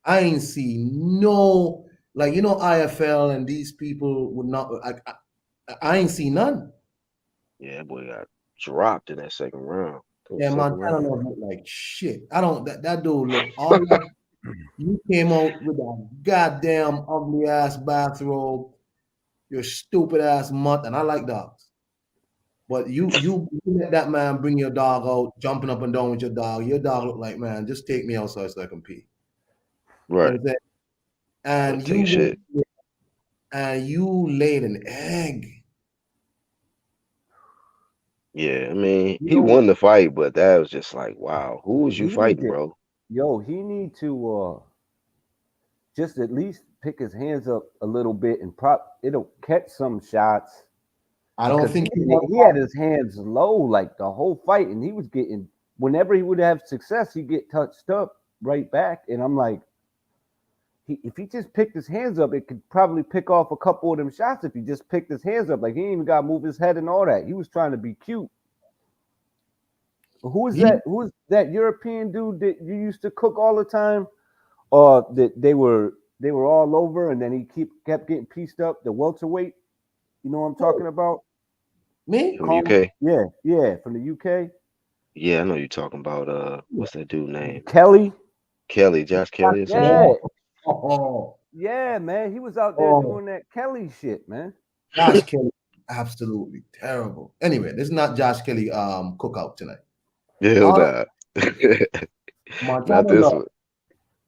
I ain't seen no, like, IFL and these people would not. I ain't seen none. Yeah, boy got. dropped in that second round. That was Yeah, second Montana round. look like shit. I don't. That dude look all that. You came out with a goddamn ugly ass bathrobe, your stupid ass mutt, and I like dogs. But you let that man bring your dog out, jumping up and down with your dog. Your dog look like, man, just take me outside so I can pee. You know Right. what I'm saying? I'll And take a you went shit. and you laid an egg. Yeah, I mean, You he know, won the fight, but that was just like, wow, who was you He need fighting, to, bro? he need to just at least pick his hands up a little bit and it'll catch some shots I don't because think he he had his hands low like the whole fight, and he was getting whenever he would have success, he'd get touched up right back, and I'm like, if he just picked his hands up, it could probably pick off a couple of them shots if he just picked his hands up. Like he ain't even got to move his head and all that. He was trying to be cute. Who is he that? Who is that European dude that you used to cook all the time? Or that they were all over, and then he kept getting pieced up. The welterweight, you know what I'm talking about? me? From the Call UK? yeah, from the UK. Yeah, I know you're talking about what's that dude name? Kelly. Kelly, Josh Kelly or some shit. Yeah, Oh, oh, yeah, man. He was out there oh. doing that Kelly shit, man. Josh Kelly, absolutely terrible. Anyway, this is not Josh Kelly cookout tonight. Hell Uh, nah. Not Montana this Love, one.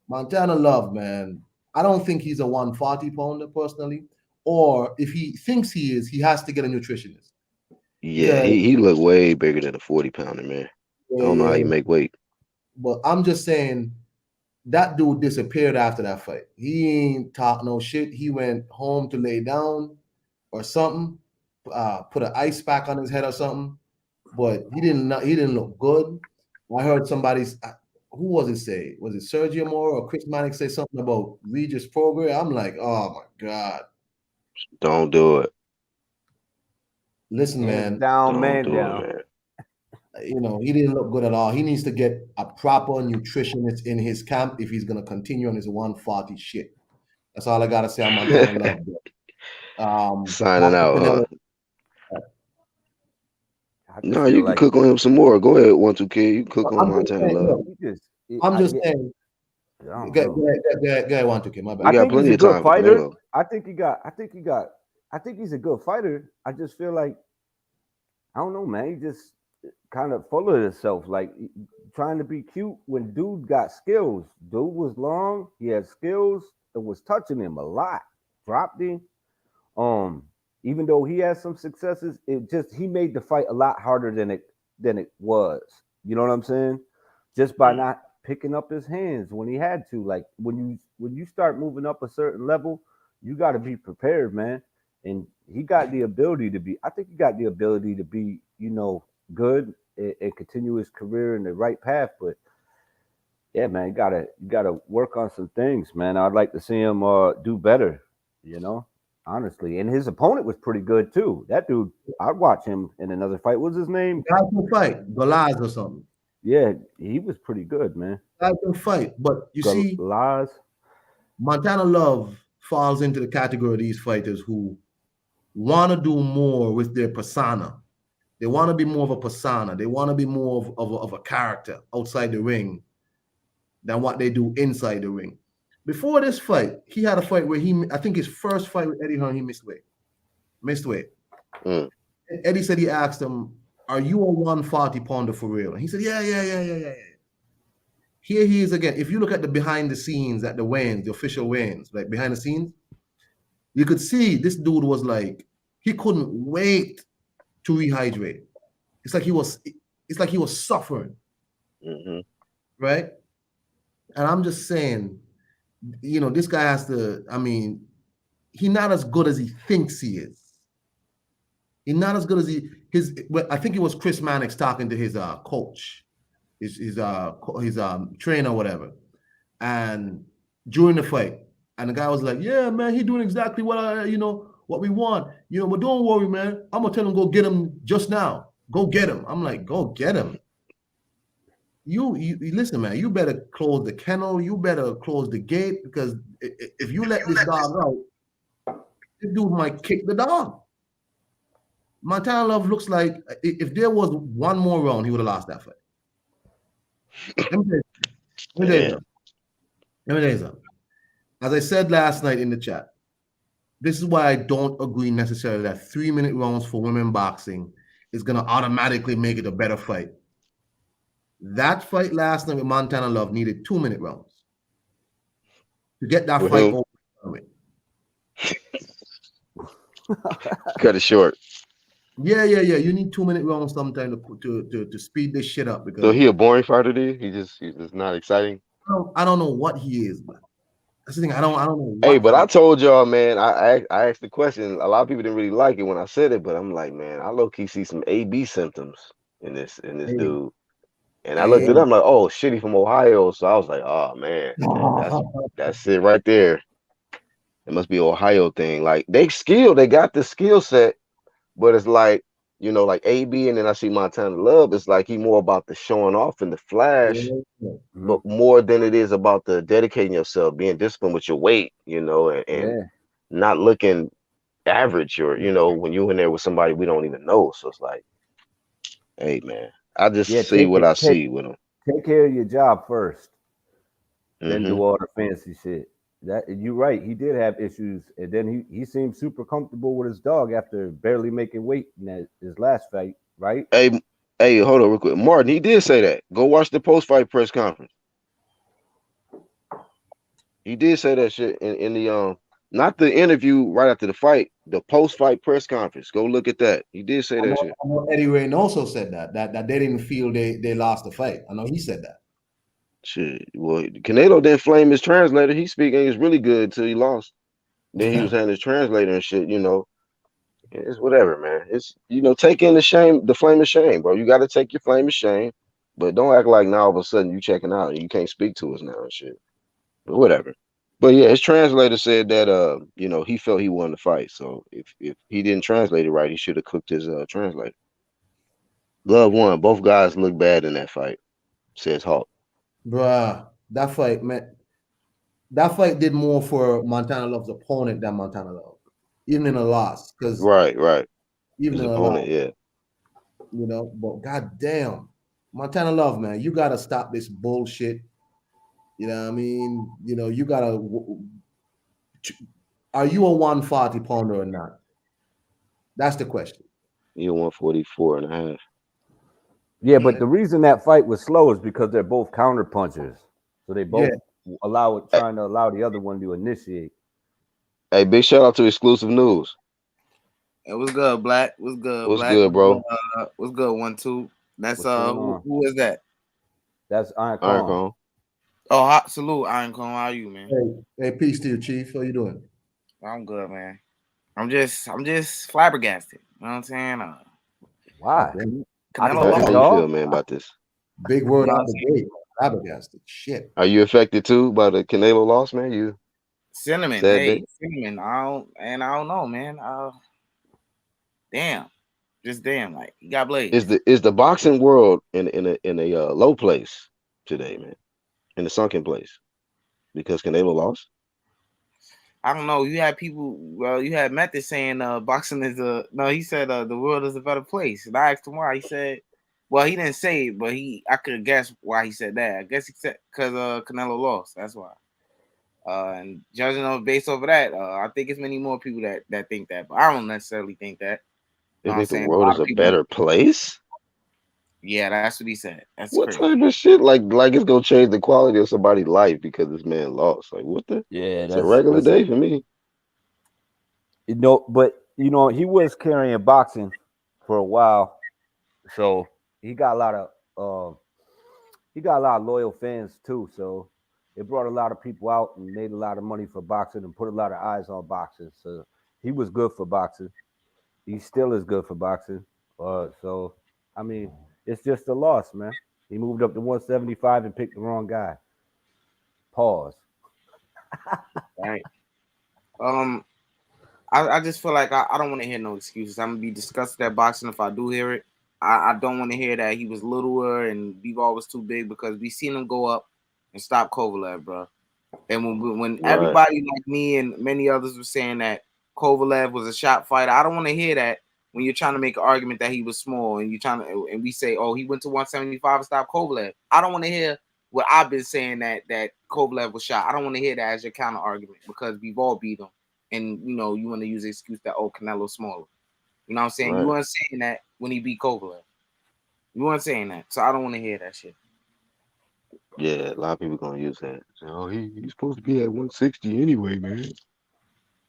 Montana Love, man. I don't think he's a 140 pounder personally. Or if he thinks he is, he has to get a nutritionist Yeah, because he looked way bigger than a 40-pounder, man. I yeah, don't know how yeah. you make weight. But I'm just saying that dude disappeared after that fight. He ain't talk no shit. He went home to lay down or something. Put an ice pack on his head or something. But he didn't look good. I heard who was it say? Was it Sergio Moro or Chris Mannix say something about Regis program? I'm like, oh my god. Don't do it. Listen, Hands man, down, Don't man do it, down. man. he didn't look good at all. He needs to get a proper nutritionist in his camp if he's gonna continue on his 140 shit. That's all I gotta say on Montana Love. Back Signing to out, huh? Canelo. I just No, feel you can like cook on him some more. Go ahead, 1-2 kid. You can cook on I'm just Montana saying, Love. look, he just, I'm just saying, I don't know. guy want to my We I bad. got think he's plenty a of good time for fighter. Canelo. I think he's a good fighter. I just feel like I don't know, man. He just kind of full of himself, like trying to be cute when dude got skills. Dude was long, he had skills, and was touching him a lot. Dropped him. Um, Even though he had some successes, it just he made the fight a lot harder than it was. You know what I'm saying? Just by Mm. not picking up his hands when he had to. Like when you start moving up a certain level, you got to be prepared, man. And he got the ability to be. I think he got the ability to be, good and continue his career in the right path. But yeah, man, you gotta work on some things, man. I'd like to see him do better, you know, honestly. And his opponent was pretty good too. That dude, I'd watch him in another fight. What's his name? Guy can fight, Galaz or something. Yeah, he was pretty good, man. Guy can fight, but you see, Galaz. Montana Love falls into the category of these fighters who want to do more with their persona. They want to be more of a persona. They want to be more of a character outside the ring than what they do inside the ring. Before this fight, he had a fight where I think his first fight with Eddie Hearn, he missed weight. Missed weight. Mm. Eddie said he asked him, "Are you a 140 pounder for real?" And he said, "Yeah, yeah, yeah, yeah, yeah." Here he is again. If you look at the behind the scenes at the weigh-ins, the official weigh-ins, like behind the scenes, you could see this dude was like, he couldn't wait to rehydrate. It's like he was suffering, Hmm. right? And I'm just saying, this guy has to, he's not as good as he thinks he is. He's not as good as I think it was Chris Mannix talking to his coach, his trainer, whatever. And during the fight, and the guy was like, "Yeah, man, he doing exactly what we want. But don't worry, man. I'm gonna tell him go get him just now. Go get him." I'm like, "Go get him." You listen, man. You better close the kennel. You better close the gate because if you let this dog out, this dude might kick the dog. Montana Love looks like if there was one more round, he would have lost that fight. Let me tell you, let me tell you Man, something. Let me tell you something. As I said last night in the chat, this is why I don't agree necessarily that 3-minute rounds for women boxing is going to automatically make it a better fight. That fight last night with Montana Love needed 2-minute rounds to get that with fight him, over. cut it short. Yeah. You need 2-minute rounds sometime to speed this shit up So because he a boring fighter, dude. He's just not exciting. I don't know what he is, but that's the thing. I don't know Hey, what but he I is. told y'all, man. I asked the question. A lot of people didn't really like it when I said it, but I'm like, man, I low key see some AB symptoms in this Hey, dude. And I looked hey. it up. I'm like, oh, shit, he from Ohio. So I was like, oh man, that's it right there. It must be an Ohio thing. Like they got the skill set, but it's like, like AB, and then I see Montana Love. It's like he more about the showing off and the flash, Mhm. but more than it is about the dedicating yourself, being disciplined with your weight, and Yeah. not looking average or when you in there with somebody we don't even know. So it's like, hey man, I just Yeah. see what I see with him. Take care of your job first, then Hmm. do all the fancy shit. That you're right. He did have issues, and then he seemed super comfortable with his dog after barely making weight in his last fight. Right? Hey, hey, hold on real quick. Martin, he did say that. Go watch the post fight press conference. He did say that shit in the not the interview right after the fight, the post fight press conference. Go look at that. He did say that shit. I know Eddie Reynoso said that they didn't feel they lost the fight. I know he said that. Shit. Well, Canelo didn't flame his translator. He speak English really good until he lost. Then he was having his translator and shit. It's whatever, man. It's taking the shame, the flame of shame, bro. You got to take your flame of shame, but don't act like now all of a sudden you checking out and you can't speak to us now and shit. But whatever. But yeah, his translator said that he felt he won the fight. So if he didn't translate it right, he should have cooked his translator. Love won. Both guys look bad in that fight, says Hawk. Bruh, that fight, man. That fight did more for Montana Love's opponent than Montana Love, even in a loss. Because Right. even His in a opponent, loss, yeah. but goddamn, Montana Love, man, you gotta stop this bullshit. You know what I mean? You gotta. Are you a 140 pounder or not? That's the question. He 144 and a half. Yeah, but the reason that fight was slow is because they're both counter punchers. So they Yeah. both Hey, trying to allow the other one to initiate. hey, big shout out to Exclusive News. It was good, Black. What's good, What's Black? good, bro? What's good, 1-2. That's What's going on? who is that? That's Iron Iron Kong. Cone. Oh, hot salute, Iron Cone. How are you, man? Hey, peace to you, Chief. How you doing? I'm good, man. I'm just flabbergasted. You know what I'm saying? Why? I Canelo How Your lost. you dog? feel, man, about this? Big You word know what out I'm the saying? gate. Flabbergasted. Shit. Are you affected too by the Canelo loss, man? You Cinnamon, sad hey, day? cinnamon. I don't know, man. Damn, just damn. Like he got Is blazed. the boxing world in a low place today, man? In a sunken place because Canelo lost? I don't know. You had people. Well, you had Method saying boxing is a no. He said the world is a better place, and I asked him why. He said, well, he didn't say it, but I could guess why he said that. I guess he said because Canelo lost. That's why. And judging based over that, I think it's many more people that think that, but I don't necessarily think that. You They know what I'm think the saying? A world lot is of a people. better place? Yeah, that's what he said. That's What crazy. type of shit? Like it's gonna change the quality of somebody's life because this man lost? Like what the? Yeah, It's a regular that's day for me. but he was carrying boxing for a while, so he got a lot of loyal fans too. So it brought a lot of people out and made a lot of money for boxing and put a lot of eyes on boxing. So he was good for boxing. He still is good for boxing. So I mean, it's just a loss, man. He moved up to 175 and picked the wrong guy. Pause. Right. Um, I just feel like I don't want to hear no excuses. I'm gonna be disgusted at boxing if I do hear it. I don't want to hear that he was littler and Bivol was too big because we seen him go up and stop Kovalev, bro. And when Right. everybody like me and many others were saying that Kovalev was a shot fighter, I don't want to hear that when you're trying to make an argument that he was small, and and we say, oh, he went to 175 and stopped Kovalev. I don't want to hear what I've been saying that Kovalev was shot. I don't want to hear that as your counter argument because we've all beat him, and you want to use the excuse that Canelo's smaller. You know what I'm saying? Right. You weren't saying that when he beat Kovalev. You weren't saying that, so I don't want to hear that shit. Yeah, a lot of people gonna use that. Oh, he's supposed to be at 160 anyway, man.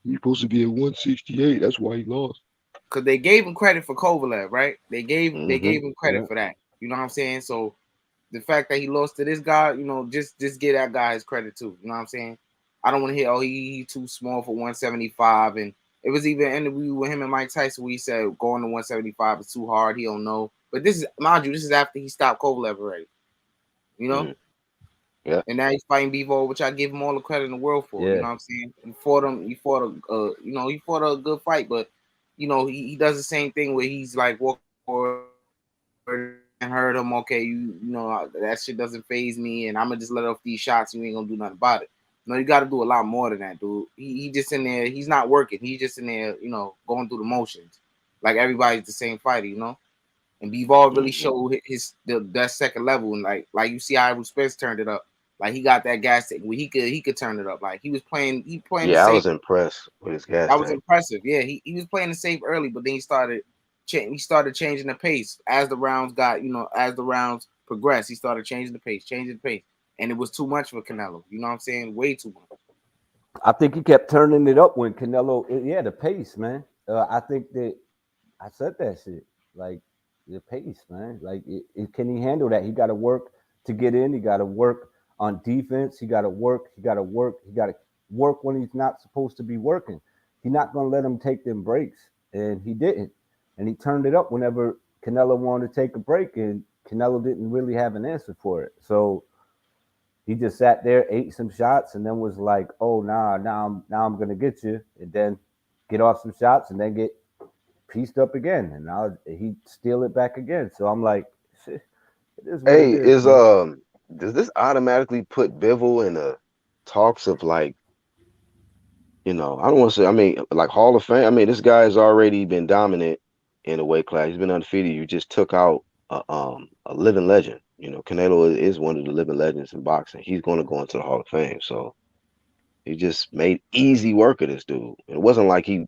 He's supposed to be at 168. That's why he lost. Because they gave him credit for Kovalev, right? They gave him credit Yeah. for that. You know what I'm saying? So the fact that he lost to this guy, just give that guy his credit too. You know what I'm saying? I don't want to hear, oh, he too small for 175. And it was even an interview with him and Mike Tyson where he said going to 175 is too hard. He don't know. But this is, mind you, this is after he stopped Kovalev already. You know? Yeah. And now he's fighting Bivol, which I give him all the credit in the world for. Yeah. You know what I'm saying? He fought a good fight, but he does the same thing where he's like walking forward and hurt him. Okay, that shit doesn't phase me, and I'm gonna just let off these shots. You ain't gonna do nothing about it. No, you got to do a lot more than that, dude. He just in there. He's not working. He's just in there, going through the motions. Like everybody's the same fighter, And Bivol really showed that second level, and like you see how Spence turned it up. Like he got that gas tank where he could turn it up. Like he playing Yeah, the I safe. was impressed with his gas That was tank. impressive. Yeah, he was playing the safe early, but then he started changing the pace as the rounds as the rounds progressed. He started changing the pace, and it was too much for Canelo. You know what I'm saying? Way too much. I think he kept turning it up when Canelo. Yeah, the pace, man. I think that I said that shit. Like the pace, man. Like, can he handle that? He got to work to get in. He got to work on defense. He got to work. He got to work. He got to work when he's not supposed to be working. He's not gonna let him take them breaks, and he didn't. And he turned it up whenever Canelo wanted to take a break, and Canelo didn't really have an answer for it. So he just sat there, ate some shots, and then was like, "Oh, now I'm gonna get you," and then get off some shots, and then get pieced up again, and now he steal it back again. So I'm like, shit, it is what it Hey, is, man. does this automatically put Bivol in the talks of like, I don't want to say, I mean, like Hall of Fame? I mean, this guy has already been dominant in a weight class. He's been undefeated. You just took out a living legend. Canelo is one of the living legends in boxing. He's going to go into the Hall of Fame. So he just made easy work of this dude. It wasn't like he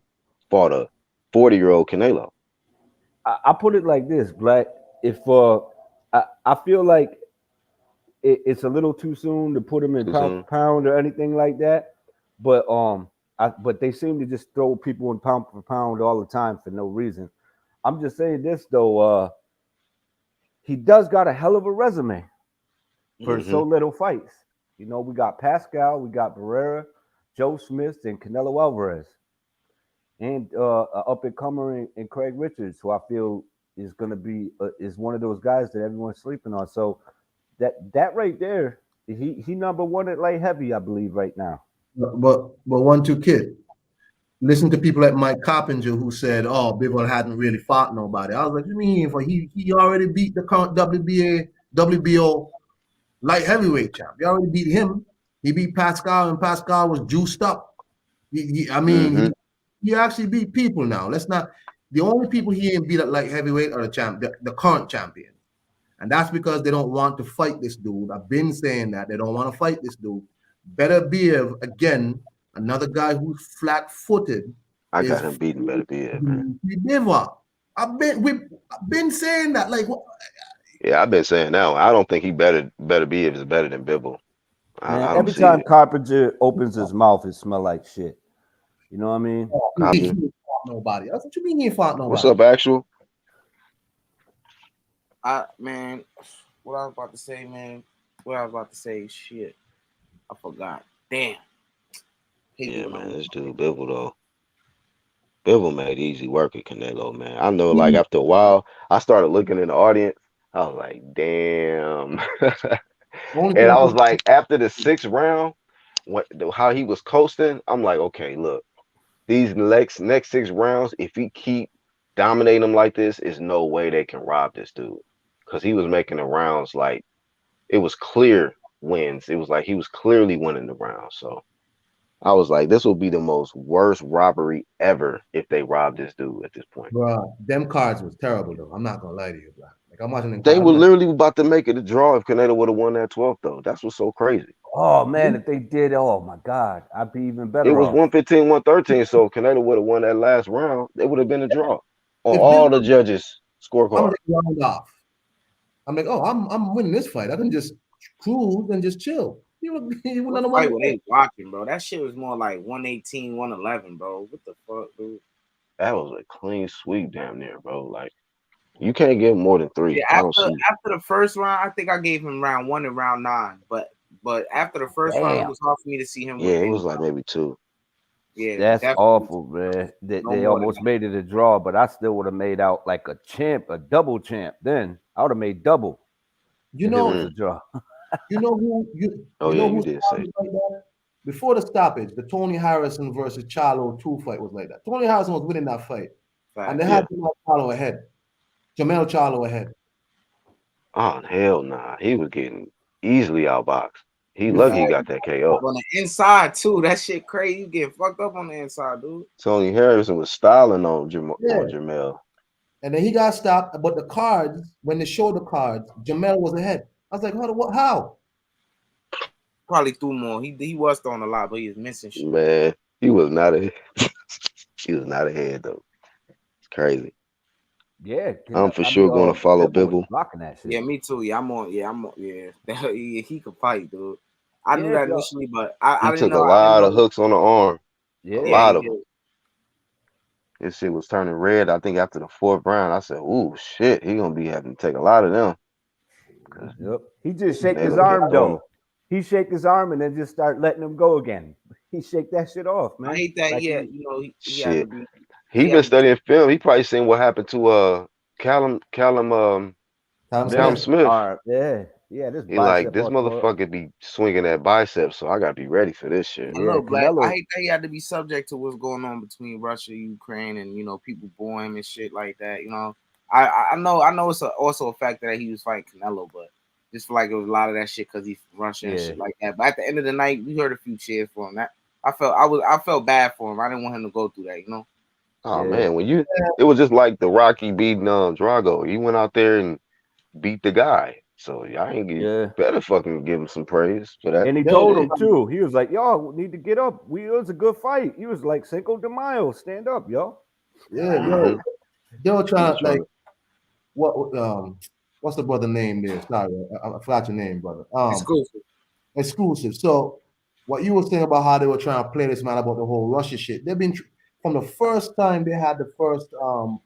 fought a 40-year-old Canelo. I put it like this, Black. If I feel like it's a little too soon to put him in Too pound for soon. pound or anything like that, but but they seem to just throw people in pound for pound all the time for no reason. I'm just saying this though. He does got a hell of a resume for so little fights. We got Pascal, we got Barrera, Joe Smith, and Canelo Alvarez, and up and comer in Craig Richards, who I feel is going to be is one of those guys that everyone's sleeping on. So that right there, he number one at light heavy, I believe, right now. But 1-2 kid. Listen to people like Mike Coppinger who said, "Oh, Bivol hadn't really fought nobody." I was like, "You mean for he already beat the current WBO light heavyweight champ? He already beat him. He beat Pascal, and Pascal was juiced up. He actually beat people now. Let's not. The only people he ain't beat at light heavyweight are the current champion, and that's because they don't want to fight this dude. I've been saying that they don't want to fight this dude. Better Biev again, another guy who's flat-footed. I got Is him beating Better Biev, man. Biva. I've been saying that. Like, Yeah, I've been saying now. I don't think Better Biev is better than Bivol. Man, I don't every see time it. Carpenter opens his mouth, it smells like shit. You know what I mean? he Copy. ain't fought nobody. That's what you mean he ain't fought What's nobody. up, actual? Man, what I was about to say, man. Shit, I forgot. Damn. Yeah, man, this dude Bivol though. Bivol made easy work at Canelo, man. I know, like He- after a while, I started looking in the audience. I was like, damn. Only And thing I was like, after the sixth round, how he was coasting, I'm like, okay, look, these next 6 rounds, if he keep dominating them like this, is no way they can rob this dude. Because he was making the rounds like it was clear wins. It was like he was clearly winning the round. So I was like, this will be the most worst robbery ever if they rob this dude at this point. Bro, them cards was terrible though. I'm not gonna lie to you, bro. Like I'm watching them They cards. were I'm like, literally about to make it a draw if Canelo would have won that 12th, though. That's what's so crazy. Oh man, if they did, oh my God, I'd be even It better was off. 115, 113. So if Canelo would have won that last round, it would have been a draw on if this, all the judges' I'm scorecard. just round off. I'm like, oh, I'm winning this fight. I can just cruise and just chill. You would What not fight want were they watching, bro? That shit was more like 118, 111, bro. What the fuck, dude? That was a clean sweep, damn near, bro. Like you can't get more than Yeah, 3. I don't see. after the first round, I think I gave him round 1 and round 9. But after the first round, it Damn, was hard for me to see him Yeah, winning it any was like round. maybe 2. Yeah, that's definitely awful, man. They, no they more than almost made it a draw, but I still would have made out like a champ, a double champ. Then I would have made double you if it know, was a Mm. draw. you know who Oh you yeah, know you who's did say. like that? Before the stoppage, the Tony Harrison versus Charlo 2 fight was like that. Tony Harrison was winning that fight, and they fact. had Yeah. Jamal Charlo ahead. Jamel Charlo ahead. Oh hell nah. He was getting easily outboxed. He lucky he Before, got that KO. On the inside too, that shit crazy. You get fucked up on the inside, dude. Tony Harrison was styling on Yeah. Jamel. And then he got stopped. But the cards, when they showed the cards, Jamel was ahead. I was like, how? Probably threw more. He was throwing a lot, but he was missing shit. Man, he was not ahead. He was not ahead though. It's crazy. yeah, I'm for I mean, sure going to follow Bivol was Bivol. blocking that shit. Yeah, me too. Yeah, I'm on. Yeah, I'm on. Yeah, he could fight, dude. I knew Yeah, that yo, initially, but I He didn't took a know. I didn't lot of know. hooks on the arm. A yeah, Yeah, lot he of did. them. This shit was turning red. I think after the 4th round, I said, "Ooh, shit, he gonna be having to take a lot of them." Cause yep. He just shaked his Canelo kept arm throwing. though. He shake his arm and then just start letting him go again. He shake that shit off, I man. hate that. Like Yeah, he, he had to Shit, be. he He had been to be. studying film. He probably seen what happened to Callum Tom yeah, Callum Smith. Smith. yeah, this He like bicep this all tore up. motherfucker be swinging that bicep, so I gotta be ready for this shit. I Yeah, know, Black. I Canelo. hate that he had to be subject to what's going on between Russia, Ukraine, and people booing him and shit like that. I know it's also a factor that he was fighting Canelo, but just feel like it was a lot of that shit because he's from Russia and Yeah, shit like that. But at the end of the night, we heard a few cheers for him. That I felt bad for him. I didn't want him to go through that. Oh yeah, man, it was just like the Rocky beating Drago. He went out there and beat the guy. So y'all ain't you yeah. better fucking give him some praise for that And he They were told shit. him too. He was like, "Y'all need to get up. It was a good fight." He was like, "Cinco de Mayo, stand up, yo." yeah, Hmm. they were He trying was to trying like to. what's the brother name there? Sorry, I forgot your name, brother. Exclusive. Exclusive. So what you were saying about how they were trying to play this man about the whole Russia shit, they've been from the first time they had the first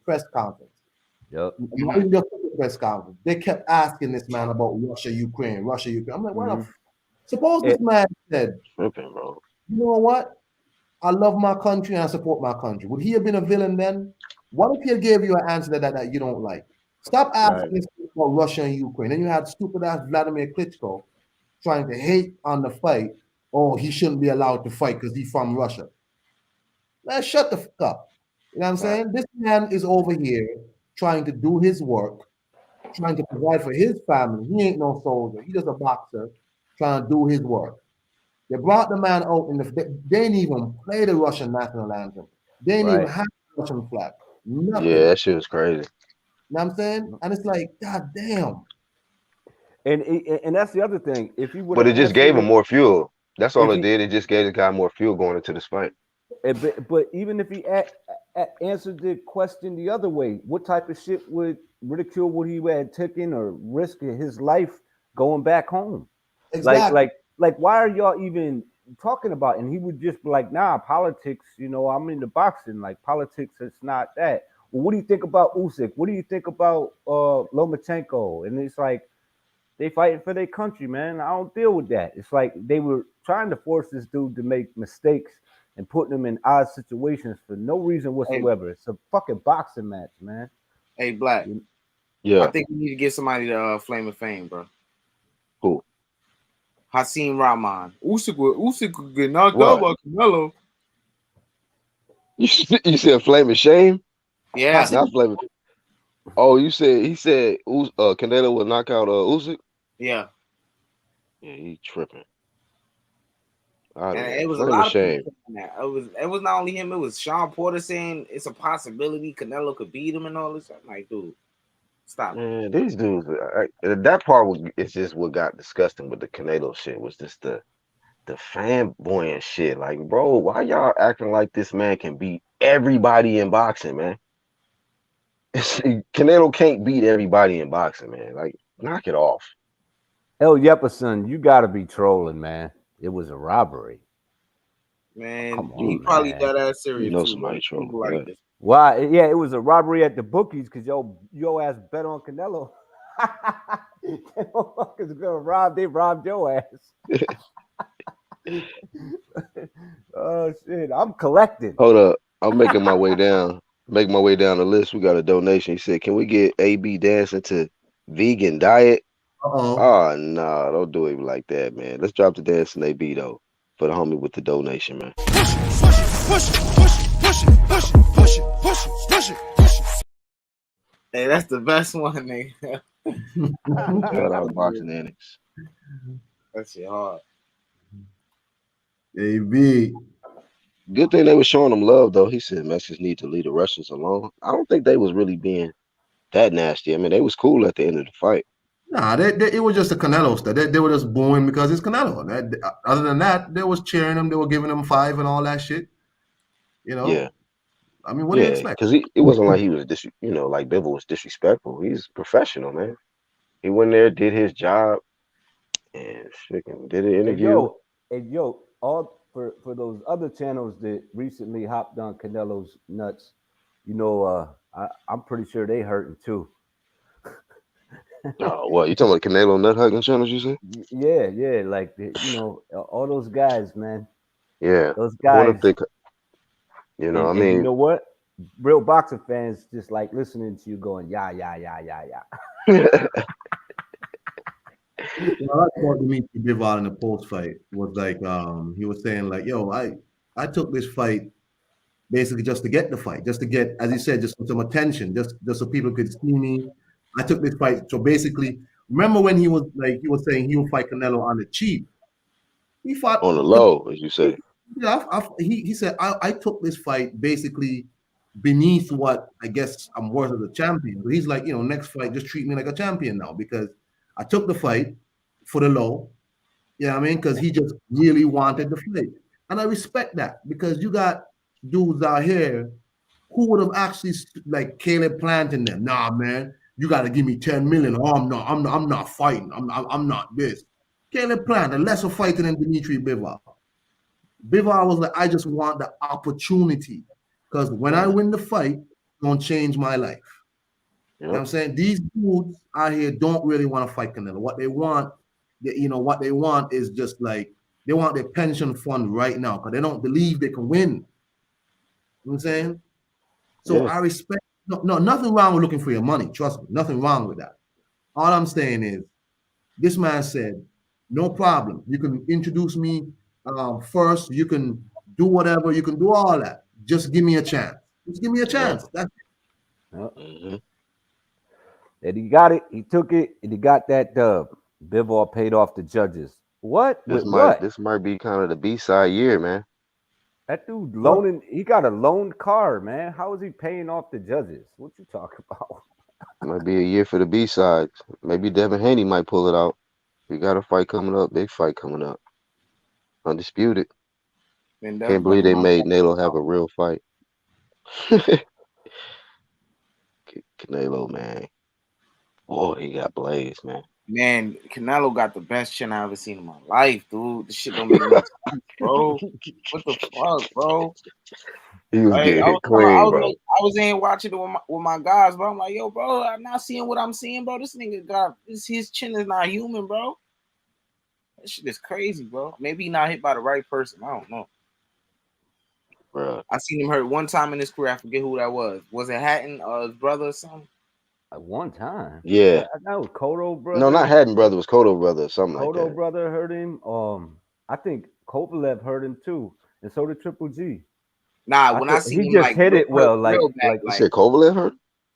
press conference, Yep. not even just the press conference, they kept asking this man about Russia, Ukraine, Russia, Ukraine. I'm like, Mm-hmm. suppose this man said, Tripping, bro. you know what? I love my country and I support my country. Would he have been a villain then? What if he gave you an answer that you don't like? Stop Right. asking this about Russia and Ukraine. Then you had stupid ass Vladimir Klitschko trying to hate on the fight. Oh, he shouldn't be allowed to fight because he's from Russia. Man, shut the fuck up. You know what I'm Right. saying? This man is over here trying to do his work, trying to provide for his family. He ain't no soldier. He's just a boxer trying to do his work. They brought the man out they didn't even play the Russian national anthem. They didn't even Right. have the Russian flag. Yeah, Nothing. that shit was crazy. You know what I'm saying? And it's like, God damn. And that's the other thing. If he would But have it just answered gave him it, more fuel. That's all if it he, did. It just gave the guy more fuel going into this fight. but even if he answered the question the other way, what type of shit would he have taken or risk his life going back home? Like, Exactly. like, like, why are y'all even talking about? And he would just be like, "Nah, politics. I'm into boxing. Like politics, it's not that." Well, what do you think about Usyk? What do you think about Lomachenko? And it's like they fighting for their country, man. I don't deal with that. It's like they were trying to force this dude to make mistakes and putting him in odd situations for no reason Hey, whatsoever. It's a fucking boxing match, man. hey, Black. I Yeah. think we need to give somebody the Flame of Fame, bro. Cool. Hasim Rahman. Usyk could get knocked out What? by Canelo. You said Flaming Shame? Yeah. Hassan, Not Flaming. Oh, he said Canelo will knock out Usyk? Yeah. Yeah, he tripping. I'd have And been it was a plenty lot of people ashamed. saying that. It was not only him, it was Sean Porter saying it's a possibility Canelo could beat him and all this. I'm like, dude, stop it. Man, these dudes, that part is just what got disgusting with the Canelo shit was just the fanboy and shit. Like, bro, why y'all acting like this man can beat everybody in boxing, man? Canelo can't beat everybody in boxing, man. Like, knock it off. El Jefferson, you got to be trolling, man. It was a robbery. Man, Come he on, probably man. got that You serious know too, bro. somebody trolling People for like that. this. Why? Yeah, it was a robbery at the bookies because yo ass bet on Canelo. Motherfuckers gonna rob. They robbed your ass. Oh shit! I'm collecting. Hold up. I'm making my way down. Making my way down the list. We got a donation. He said, can we get AB dancing to vegan diet? Uh-oh. Oh no, don't do it like that, man. Let's drop the dancing AB though for the homie with the donation, man. Hey, that's the best one, nigga. Shout out Boxing Annex. That shit hard. AB. Good thing they were showing him love though. He said Mexicans need to leave the Russians alone. I don't think they was really being that nasty. I mean, they was cool at the end of the fight. Nah, it was just a Canelo stuff. They were just booing because it's Canelo. Other than that, they was cheering him. They were giving him five and all that shit. You Yeah, know, I mean, what do you yeah, expect? because it wasn't like he was like Bivol was disrespectful. He's professional, man. He went there, did his job, and freaking did an And interview. yo, all for those other channels that recently hopped on Canelo's nuts. I'm pretty sure they hurting too. Oh, what you talking about Canelo nut hugging channels? You say? Yeah, like all those guys, man. Yeah, Those I wonder if guys, they, I and you mean, know what? Real boxing fans just like listening to you going, yeah. Well, I thought Dimitri Bivol in the post fight was like, he was saying like, yo, I took this fight basically just to get the fight, just to get, as he said, just some attention, just so people could see me. I took this fight. So basically, remember when he was saying he would fight Canelo on the cheap. He fought. on the low, as you say. Yeah, he said I took this fight basically beneath what I guess I'm worth as a champion. But he's like, next fight, just treat me like a champion now because I took the fight for the low. You know what I mean? Because he just really wanted the fight. And I respect that because you got dudes out here who would have actually like Caleb planting them. Nah, man, you got to give me 10 million. Oh, I'm not fighting. I'm not this. Caleb Plant, a lesser fighter than Dimitri Bivol. Bivol was like, I just want the opportunity because when I win the fight, it's gonna change my life. You know what Yep. I'm saying? These dudes out here don't really want to fight Canelo. What they want, what they want is just like they want their pension fund right now because they don't believe they can win. You know what I'm saying? So Yeah. I respect no, nothing wrong with looking for your money. Trust me, nothing wrong with that. All I'm saying is this man said, no problem. You can introduce me first. You can do whatever. You can do all that. Just give me a chance. Just give me a Right. chance. That's Hmm. And he got it. He took it, and he got that dub. Bivol paid off the judges. What? This With might what? this might be kind of the B-side year, man. That dude what? loaning. He got a loaned car, man. How is he paying off the judges? What you talking about? Might be a year for the B-sides. Maybe Devin Haney might pull it out. We got a fight coming up, big fight coming up. Undisputed. Then Can't but believe they made Nalo have a real fight. Canelo, man. Oh, he got blazed, man. man, Canelo got the best chin I ever seen in my life, dude. This shit don't make no sense, bro. What the fuck, bro? He was Like getting hit clean, bro. I was in watching it with my guys, bro. I'm like, yo, bro, I'm not seeing what I'm seeing, bro. This nigga got his chin is not human, bro. That shit is crazy, bro. Maybe he not hit by the right person. I don't know. Bro. I seen him hurt one time in his career. I forget who that was. Was it Hatton, his brother or something? At one time. Yeah. I know Kodo No, not brother. Haddon brother. It was Cotto brother or something like Kodo that. brother hurt him. I think Kovalev hurt him too, and so did Triple G. Nah, when I seen He him just like hit it hurt well, real like bad, You like said Kovalev hurt?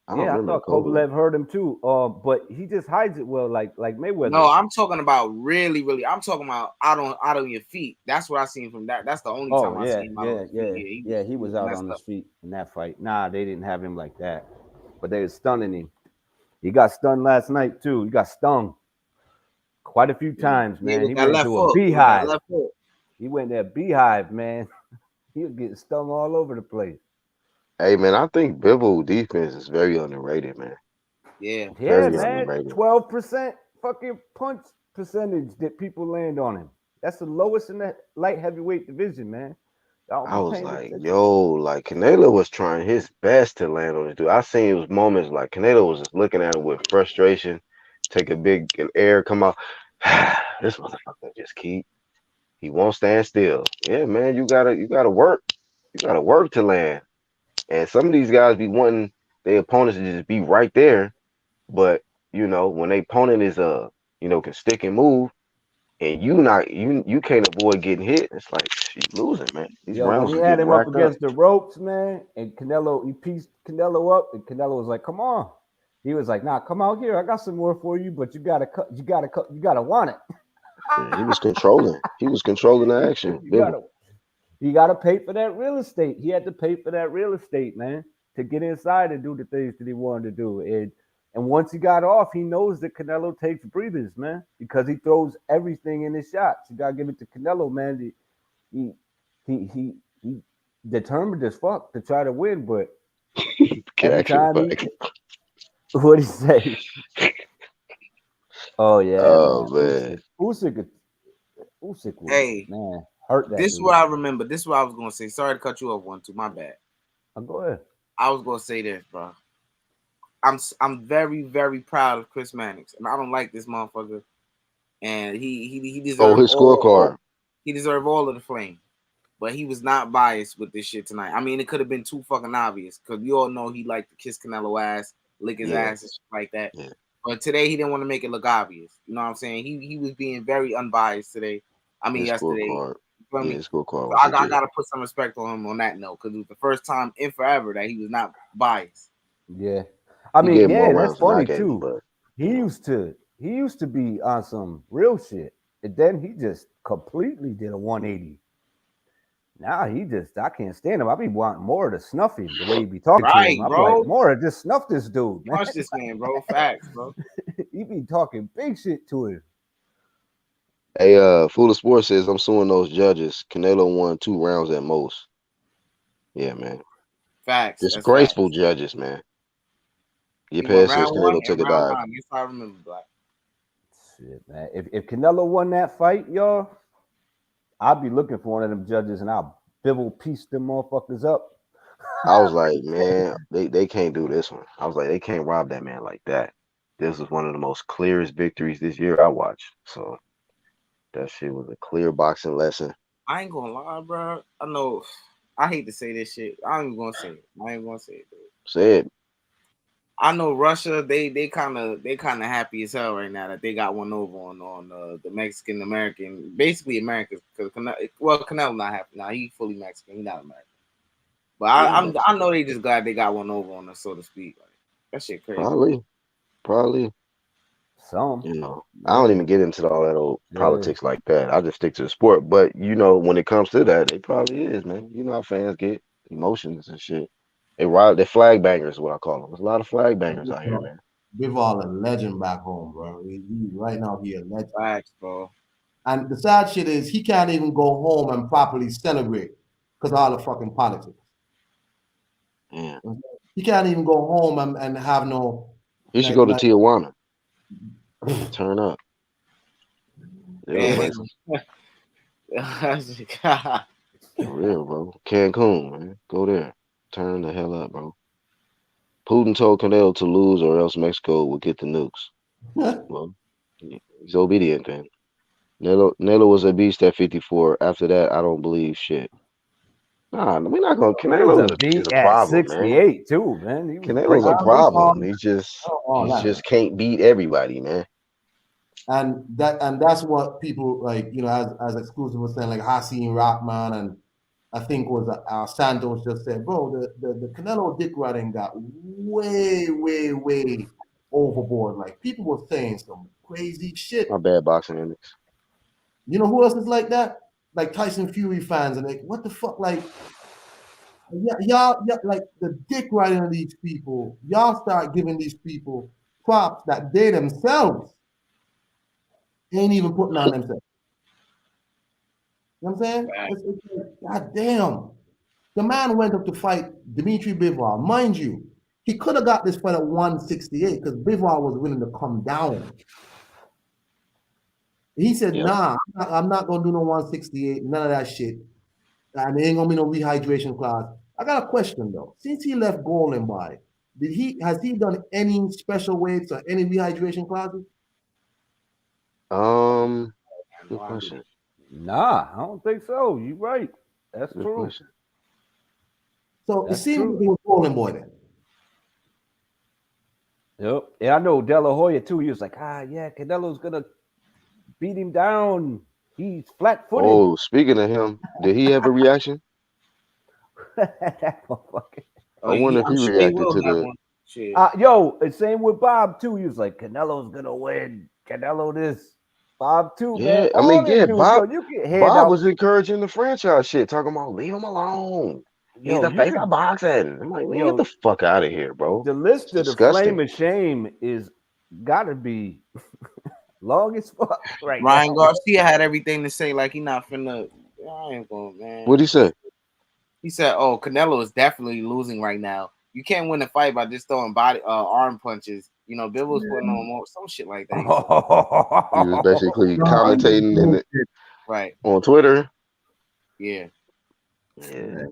I don't Yeah, I remember the thought Kovalev. Kovalev hurt him too. But he just hides it well, like Mayweather. No, I'm talking about really, really. I'm talking about out on your feet. That's what I seen from that. That's the only time I seen him out on his feet. Yeah, He he was was out messed on his up. feet in that fight. Nah, they didn't have him like that, but they were stunning him. He got stunned last night too. He got stung quite a few times, Yeah, man. with He that went left into a foot. With that beehive. left foot. He went in that beehive, man. He was getting stung all over the place. Hey man, I think Bivol defense is very underrated, man. Yeah. Yeah, Very man. underrated. 12% fucking punch percentage that people land on him. That's the lowest in the light heavyweight division, man. Y'all I be was paying like, attention. yo, like Canelo was trying his best to land on this dude. I seen it was moments like Canelo was just looking at him with frustration, take a big air, come out. This motherfucker just keep. He won't stand still. Yeah, man, you gotta work. You gotta work to land. And some of these guys be wanting their opponents to just be right there, but when their opponent is can stick and move, and you can't avoid getting hit. It's like she's losing, man. These Yo, when rounds he is had getting him up racked up. against the ropes, man, and he pieced Canelo up, and Canelo was like, "Come on." He was like, "Nah, come out here. I got some more for you, but you gotta cut. You gotta want it. Yeah, he was controlling. He was controlling the action. you Bivol. gotta you gotta pay for that real estate. He had to pay for that real estate, man, to get inside and do the things that he wanted to do. And once he got off, he knows that Canelo takes breathers, man, because he throws everything in his shots. You gotta give it to Canelo, man. He he determined as fuck to try to win, but every Action time pack. what he say? Oh yeah, Oh man. man. Usyk was, Hey, man, hurt that this is dude. what I remember. This is what I was gonna say. Sorry to cut you off one, two. My bad. Go ahead. I was gonna say this, bro. I'm very, very proud of Chris Mannix, and I don't like this motherfucker. And he Oh, deserved his scorecard. he deserved all of the flame. But he was not biased with this shit tonight. I mean, it could have been too fucking obvious because you all know he liked to kiss Canelo ass, lick his Yeah, ass, and shit like that. yeah. But today he didn't want to make it look obvious. You know what I'm saying? He was being very unbiased today. I mean, His yesterday. scorecard. You feel Yeah, me? his scorecard So was I legit. gotta put some respect on him on that note because it was the first time in forever that he was not biased. Yeah. I He mean, gave more yeah, that's rounds than I funny gave him, too. but He used to be on some real shit. And then he just completely did a 180. Now I can't stand him. I be wanting more to snuff him the way he be talking to him. Right, I'm like, bro. more just snuff this dude, man. Punch this man, bro. Facts, bro. He be talking big shit to him. hey, Fool of Sports says I'm suing those judges. Canelo won 2 rounds at most. Yeah, man. Facts. That's Disgraceful facts. judges, man. Your He won past says round one Canelo took and a round dive. nine. That's how I remember, Black. Shit, man. If Canelo won that fight, y'all, I'll be looking for one of them judges and I'll Bivol piece them motherfuckers up. I was like, man, they can't do this one. I was like, they can't rob that man like that. This was one of the most clearest victories this year I watched. So that shit was a clear boxing lesson. I ain't gonna lie, bro. I know. I hate to say this shit. I ain't gonna say it. I ain't gonna say it, dude. Said, I know Russia. They kind of happy as hell right now that they got one over on the Mexican American, basically Americans. Because Canelo not happy now. He fully Mexican. He not American. But yeah, I know they just glad they got one over on us, so to speak. Like, that shit crazy. probably. Some. I don't Yeah. even get into all that old Yeah. politics like that. I just stick to the sport. But when it comes to that, it probably is, man. You know how fans get emotions and shit. They flag bangers, is what I call them. There's a lot of flag bangers out here, man. Bivol a legend back home, bro. Right now he a legend. Facts, bro. And the sad shit is he can't even go home and properly celebrate because all the fucking politics. Yeah. He can't even go home and have no You should like go to like Tijuana. Turn up. They them Damn. places. God. For real, bro. Cancun, man. Go there. Turn the hell up, bro. Putin told Canelo to lose or else Mexico would get the nukes. Well, he's obedient then. Nelo was a beast at 54. After that, I don't believe shit. Nah, we're not gonna. He was a Is beat a at problem, man. 68 too, man. He was Canelo's great. a problem. all He that, man. just can't beat everybody, man. And that's what people like, as Exclusive was saying, like Hasim Rahman and I think was Santos just said, bro, the Canelo dick riding got way overboard. Like people were saying some crazy shit. My bad, boxing index. You know who else is like that? Like Tyson Fury fans, and like, what the fuck, like. Y'all, like the dick riding of these people, y'all start giving these people props that they themselves ain't even putting on themselves. You know what I'm saying? It's like, God damn. The man went up to fight Dimitri Bivol. Mind you, he could have got this fight at 168 because Bivol was willing to come down. He said, Yep. nah, I'm not going to do no 168, none of that shit. And there ain't going to be no rehydration class. I got a question, though. Since he left Golden Boy, has he done any special weights or any rehydration classes? Good question. Nah, I don't think so. You're right. That's Good true. question. So That's it seems true. like he was Golden Boy then. Yep. And I know De La Hoya too. He was like, yeah, Canelo's gonna beat him down. He's flat-footed. Oh, speaking of him, did he have a reaction? That motherfucker. I wonder if he I'm sure he reacted will to have the. one. Shit. Yo, and same with Bob too. He was like, Canelo's gonna win. Canelo this. Bob too, Yeah, man. I All mean, them yeah, dudes, yo, you can hand Bob out. was encouraging the franchise shit, talking about leave him alone. He's Yo, the you face could. of boxing. I'm like, man, get Yo, the fuck out of here, bro. the list It's of the flame disgusting. of shame is gotta be long as fuck right Ryan now. Garcia had everything to say, like he not finna. I ain't going, man. What'd he say? He said, "Oh, Canelo is definitely losing right now. You can't win a fight by just throwing body arm punches. You know, Bivol's putting on more some shit like that." He was basically No, commentating in it Right? on Twitter. Yeah. Yeah.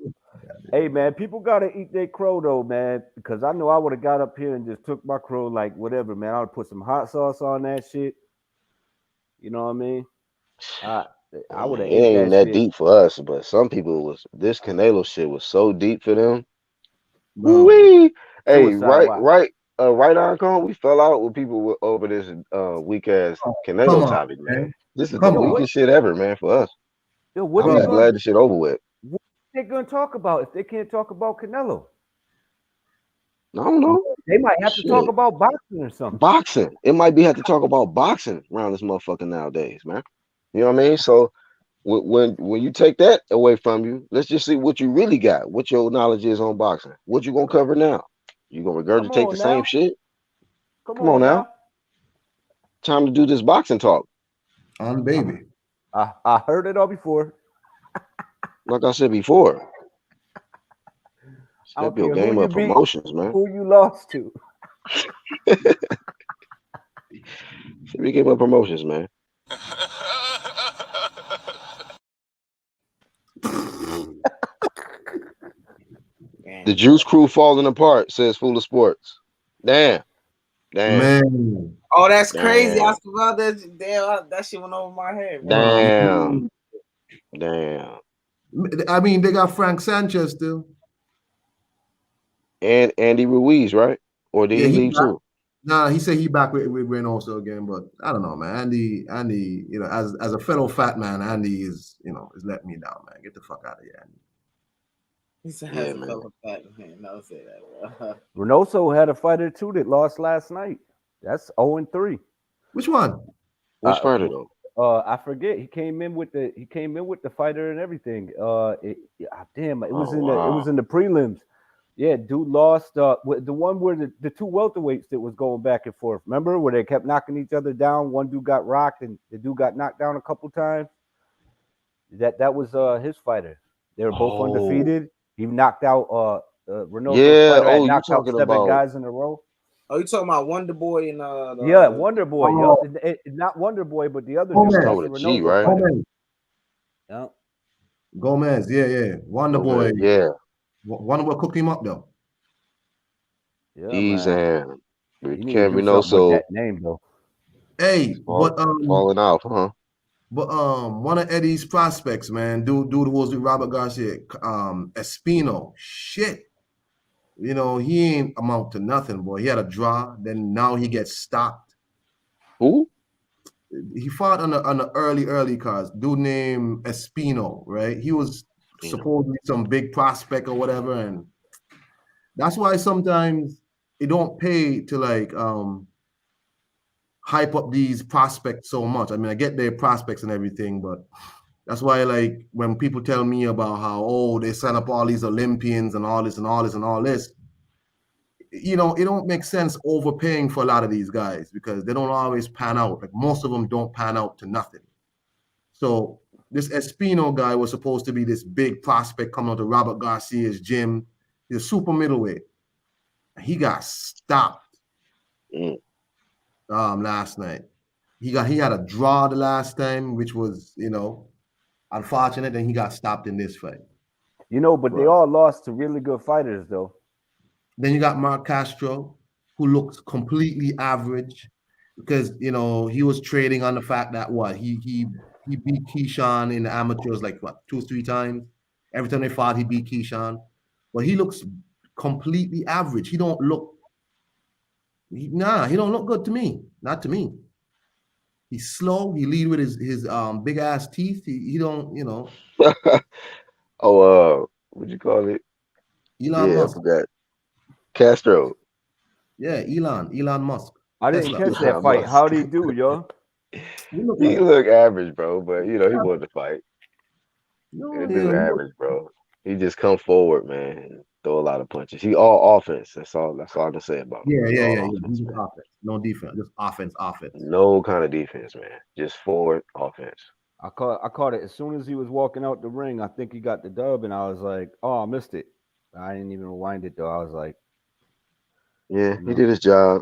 Hey man, people gotta eat their crow though, man. Because I know I would have got up here and just took my crow like whatever, man. I would put some hot sauce on that shit. You know what I mean? I would have It ate ain't that that shit. deep for us, but some people was this Canelo shit was so deep for them. bro. Woo-wee. Hey, Suicide watch. right on call. We fell out with people over this weak ass Come Canelo on, topic, man. man. This is the Come Yo, on. what weakest shit ever, man, for us. yo, what I'm they just Bro. gonna glad the shit over with. what they gonna talk about if they can't talk about Canelo? I don't know. They might have to talk Shit. about boxing or something. Boxing. It might be have to talk about boxing around this motherfucker nowadays, man. You know what I mean? So when you take that away from you, let's just see what you really got, what your knowledge is on boxing. What you gonna cover now? You gonna Come regurgitate the on same now. shit? Come Come on on now. now. Time to do this boxing talk. On baby. I heard it all before. Like I said before, I don't step your care who game you up beat, promotions, man. who you lost to. Step your game up promotions, man. Man. The Juice Crew falling apart, says Fool of Sports. Damn. Man. Oh, that's crazy. I Damn. forgot that. Damn, that shit went over my head. Bro. Damn. Damn. I mean, they got Frank Sanchez still. And Andy Ruiz, right? Or did Yeah, he he leave back. too? Nah, he said he back with Reynoso again, but I don't know, man. Andy, you know, as a fellow fat man, Andy is letting me down, man. Get the fuck out of here, Andy. He said, Yeah, "Has a man. fellow fat man." No, say that, bro. Reynoso had a fighter too that lost last night. That's 0-3. Which one? Which fighter though? I forget. He came in with the fighter and everything. Damn, it was Oh, in wow. the prelims. Yeah, dude lost. The one where the two welterweights that was going back and forth. Remember where they kept knocking each other down? One dude got rocked and the dude got knocked down a couple times. That was his fighter. They were both Oh. undefeated. He knocked out Reynoso's Yeah. fighter had Oh, you knocked out talking 7 about guys in a row. Oh, you talking about Wonder Boy and Yeah, Wonder Boy. Oh. Yup. Not Wonder Boy, but the other Oh, dude. man. That's with the a G, Reynoso right? fighter. Gomez. Yeah. Gomez, yeah. Wonder Boy. Yeah. Wonder Boy cooked him up though. Yeah, He's man. You need to Cam do something with Reynoso that name, though. Hey, falling off, huh? but one of Eddie's prospects, man, dude who was with Robert Garcia, Espino, shit. You know, he ain't amount to nothing, boy. He had a draw, then now he gets stopped. Who? He fought on the early cards. Dude named Espino, right? He was supposedly some big prospect or whatever, and that's why sometimes it don't pay to like hype up these prospects so much. I mean, I get their prospects and everything, but that's why like when people tell me about how they sign up all these Olympians and all this and all this and all this, it don't make sense overpaying for a lot of these guys because they don't always pan out. Like most of them don't pan out to nothing. So this Espino guy was supposed to be this big prospect coming out of Robert Garcia's gym. He's a super middleweight. He got stopped last night. He had a draw the last time, which was unfortunate, and he got stopped in this fight. But they all lost to really good fighters though. Then you got Mark Castro, who looks completely average because he was trading on the fact that he beat Keyshawn in the amateurs like 2-3 times. Every time they fought, he beat Keyshawn. But he looks completely average. He don't look good to me. Not to me. He's slow. He lead with his big ass teeth. He don't, What'd you call it? Elon Musk. I forgot. Castro. Yeah, Elon Musk. I didn't catch that fight. How'd he do, yo? He look average, bro, but he won the fight. No, He average, bro. He just come forward, man, and throw a lot of punches. He all offense. That's all I can say about him. Yeah. He's offense. No defense. Just offense. No kind of defense, man. Just forward offense. I caught it as soon as he was walking out the ring. I think he got the dub, and I was like, "Oh, I missed it." I didn't even rewind it though. I was like, "Yeah, he did his job."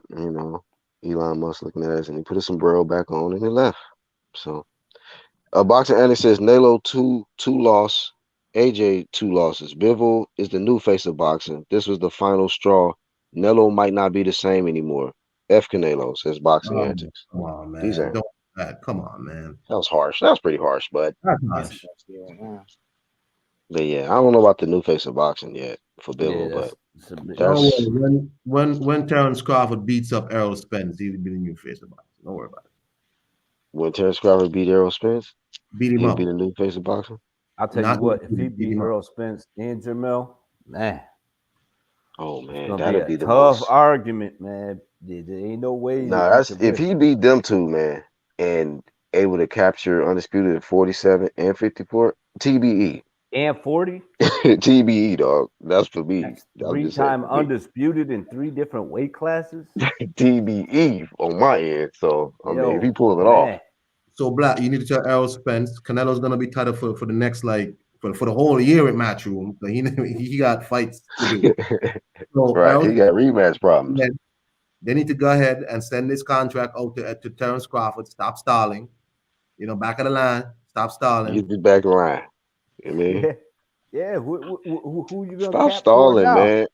Elon Musk looking at us, and he put his sombrero back on, and he left. So, Boxing Annie says Nalo two loss, AJ 2 losses. Bivol is the new face of boxing. This was the final straw. Nelo might not be the same anymore. F Canelo, says Boxing Antics. Come on, man. Come on, man. That was harsh. That was pretty harsh, but that's harsh. But yeah, I don't know about the new face of boxing yet for Bivol, but that's when Terrence Crawford beats up Errol Spence, he'll be the new face of boxing. Don't worry about it. When Terrence Crawford beat Errol Spence, beat him up. Be the new face of boxing. I'll tell you what, if he beat Errol Spence and Jamal, man. Oh man, that'd be the tough argument, man. There ain't no way. Nah, that's if he beat them two, man, and able to capture undisputed at 47 and 54, TBE. And 40? TBE, dog. That's for me. That's 3-time undisputed in 3 different weight classes. TBE on my end. So I mean, if he pulls it off. So Black, you need to tell Errol Spence, Canelo's gonna be titled for the next for the whole year at Matchroom. So he got fights to do. So right, he got rematch problems. They need to go ahead and send this contract out to Terrence Crawford. Stop stalling. Back of the line. Stop stalling. Get the back line. I mean, yeah. Who you gonna stop stalling, man?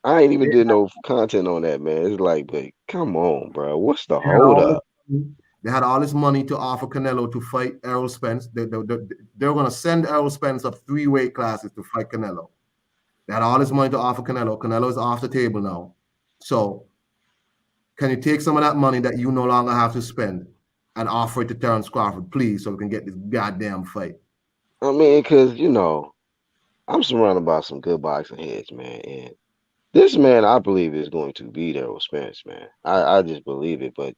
I ain't even did no content on that, man. It's like, but come on, bro. What's the hold up? They had all this money to offer Canelo to fight Errol Spence. They're going to send Errol Spence up 3 weight classes to fight Canelo. They had all this money to offer Canelo. Canelo is off the table now. So, can you take some of that money that you no longer have to spend and offer it to Terrence Crawford, please, so we can get this goddamn fight? I mean, because, I'm surrounded by some good boxing heads, man. And this man, I believe, is going to beat Errol Spence, man. I just believe it. But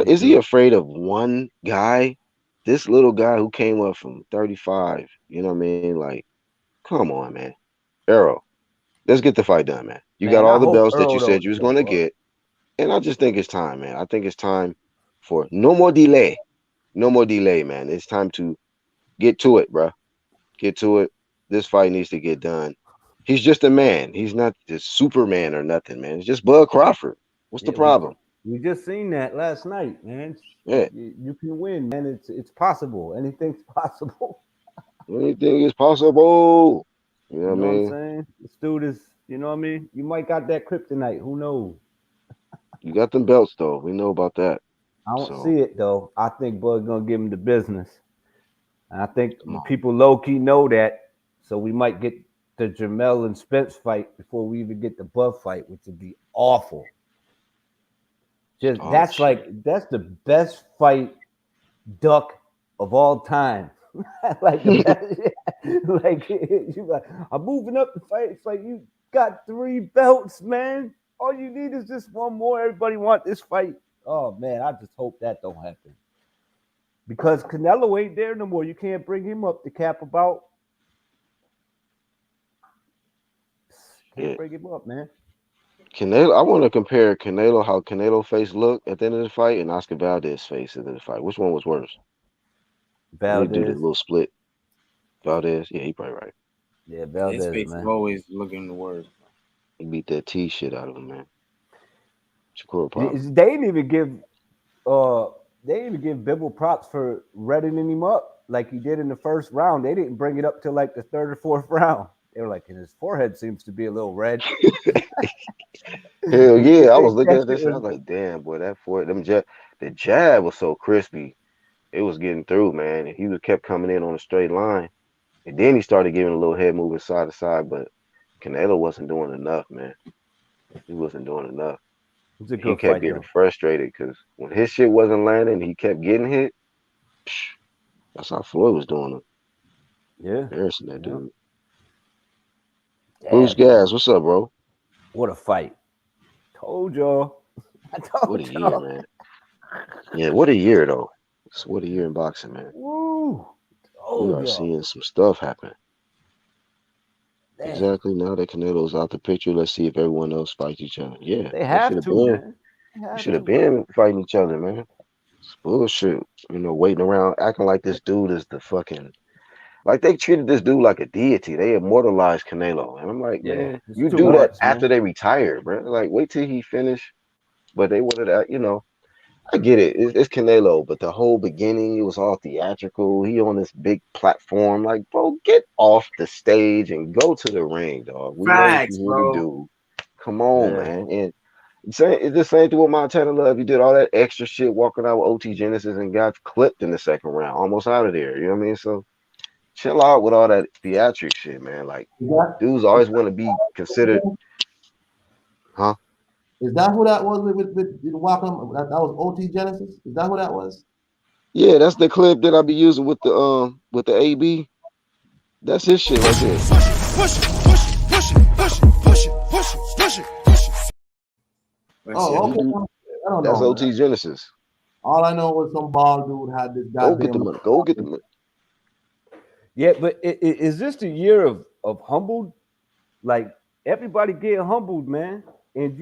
is he afraid of one guy? This little guy who came up from 35, you know what I mean? Like, come on, man. Errol, let's get the fight done, man. You got all the belts that you said you was going to get. And I just think it's time, man. I think it's time for no more delay. No more delay, man. It's time to get to it, bro. Get to it. This fight needs to get done. He's just a man. He's not this Superman or nothing, man. It's just Bud Crawford. What's the problem? We just seen that last night, man. Yeah. You can win, man. It's possible. Anything's possible. Anything is possible. You know what I mean? What I'm saying? This dude is, you know what I mean? You might got that kryptonite. Who knows? You got them belts, though. We know about that. I don't see it, though. I think Bud's going to give him the business. And I think people low-key know that. So we might get the Jamal and Spence fight before we even get the Bud fight, which would be awful. That's the best fight duck of all time. Like the best, like you like, I'm moving up the fight. It's like you got 3 belts, man. All you need is just one more. Everybody want this fight. Oh man, I just hope that don't happen because Canelo ain't there no more. You can't bring him up to cap about. Can't Yeah. bring him up, man. Canelo, I want to compare Canelo, how Canelo face looked at the end of the fight, and Oscar Valdez face at the end of the fight. Which one was worse? We need to do the Valdez, little split. Valdez, yeah, he probably right. yeah, His Valdez, face is man. always looking the worst. He beat that T shit out of him, man. Shakur Pop. They didn't even give uh they didn't even give Bivol props for reddening him up like he did in the first round. They didn't bring it up till like the third or fourth round. They were like, his forehead seems to be a little red. Hell They yeah, I was think looking that at shit this and I was, was like, damn, boy, that for them jab, the jab was so crispy. It was getting through, man. And he was kept coming in on a straight line. And then he started giving a little head moving side to side, but Canelo wasn't doing enough, man. He wasn't doing enough. it was a He good kept fight getting though. frustrated because when his shit wasn't landing, he kept getting hit. Psh, that's how Floyd was doing him. Yeah. Embarrassing that Yeah. dude. Bruce Damn, man. Gas, what's up, bro? What a fight. Told y'all. I What a told year, y'all. man. Yeah, what a year though. What a year in boxing, man. Woo. We Told are y'all. seeing some stuff happen. Damn. Exactly. Now that Canelo's out the picture, let's see if everyone else fights each other. Yeah, They they should have have to, been. man. They They have should have to. been fighting each other, man. It's bullshit. Waiting around, acting like this dude is the fucking like they treated this dude like a deity. They immortalized Canelo, and I'm like, Yeah. man, It's you too do that much, after man. they retire, bro. Like, wait till he finish. But they wanted that. I get it. It's Canelo, but the whole beginning, it was all theatrical. He on this big platform. Like, bro, get off the stage and go to the ring, dog. We know what Facts, you're here to bro. do. Come on, Yeah. man. And it's the same thing with Montana Love. He did all that extra shit walking out with OT Genesis and got clipped in the second round, almost out of there. You know what I mean? So chill out with all that theatric shit, man. Like, Is that, dudes always want to be considered, huh? is that who that was with Wacom? That was OT Genesis? Is that who that was? Yeah, that's the clip that I be using with the AB. That's his shit right there. Let's see. Oh, Yeah, he okay. do. I don't That's know, man. OT Genesis. All I know was some bald dude had this Go get the goddamn. money. Go get the money. Yeah, but is this the year of humbled? Like everybody get humbled, man. And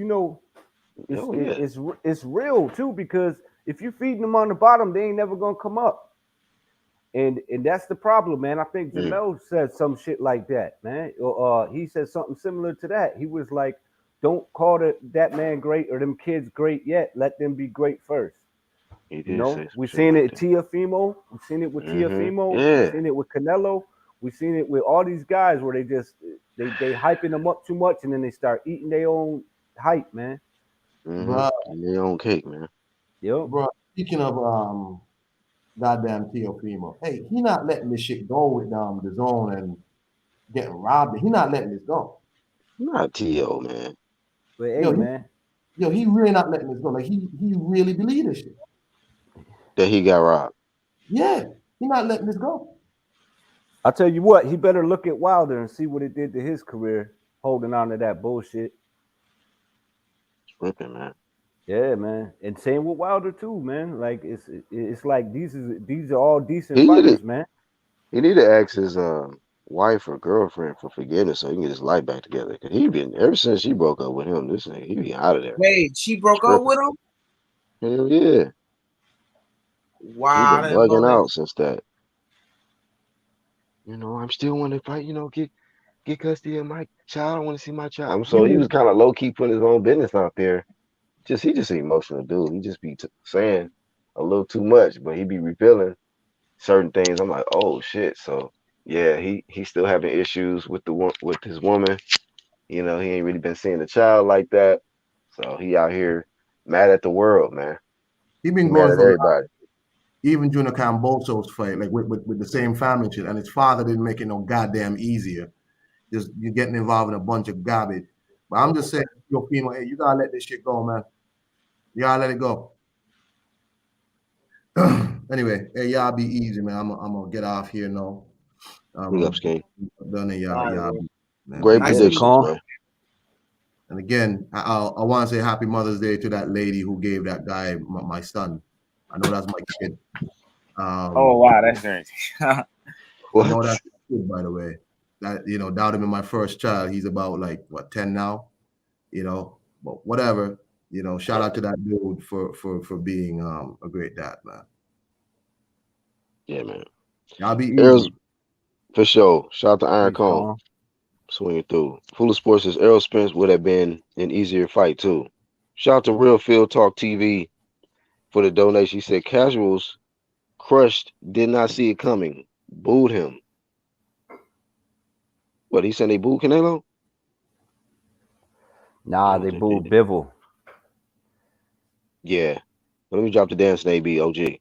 Oh yeah. it's real too because if you feeding them on the bottom, they ain't never gonna come up. And that's the problem, man. I think Mm, Jamel said some shit like that, man. He said something similar to that. He was like, "Don't call that man great or them kids great yet. Let them be great first." he did say some We shit seen like it that. Teofimo. We seen it with Teofimo. We Yeah. seen it with Canelo. We seen it with all these guys where they hyping them up too much and then they start eating their own hype, man. Bruh, And their own cake, man. Yep. bruh. Speaking of goddamn Teofimo, hey, he not letting this shit go with the zone and getting robbed. He not letting this go. Not T.O., man. But hey, Yo, man, he really not letting this go. Like he really believe this shit. That he got robbed. Yeah, he not letting this go. I'll tell you what, he better look at Wilder and see what it did to his career, holding on to that bullshit. Tripping, man. Yeah, man. And same with Wilder too, man. Like it's like these are all decent He need to fighters, man. he need to ask his wife or girlfriend for forgiveness so he can get his life back together. Cause he been ever since she broke up with him, this nigga, he be out of there. Wait, she broke up Tripping. with him? Hell yeah. He Wow, I been didn't know bugging that. out since that. I'm still want to fight, get custody of my child. I want to see my child. So he was kind of low key putting his own business out there. He just an emotional dude. He just be saying a little too much, but he be revealing certain things. I'm like, oh shit. So yeah, he still having issues with with his woman. He ain't really been seeing the child like that. So he out here mad at the world, man. He He been mad going at through a lot, everybody. even Junior Camboso's fight, like with the same family shit, and his father didn't make it no goddamn easier. Just you getting involved in a bunch of garbage. But I'm just saying, yo, female, hey, you gotta let this shit go, man. You gotta let it go. Anyway, hey, y'all be easy, man. I'm gonna get off here now. Big ups, King. Done it, All right, y'all bro. be, man. Great Peace. Yeah, predictions, calm. man. And again, I want to say Happy Mother's Day to that lady who gave that guy my son. I know that's my kid. Oh wow, that's great. I know What? that's my kid, by the way. That that would be my first child. He's about like what 10 now, but whatever. Shout out to that dude for being a great dad, man. Yeah, man. Y'all be Errol's easy. for sure. Shout out to Iron Peace, Cone. calm. Swinging through. Full of Sports says Errol Spence would have been an easier fight too. Shout out to Real Field Talk TV for the donation. He said casuals crushed, did not see it coming. Booed him. What, he said they booed Canelo? I Nah, don't they think they booed did. Bivol. Yeah. Let me drop the dance name be OG.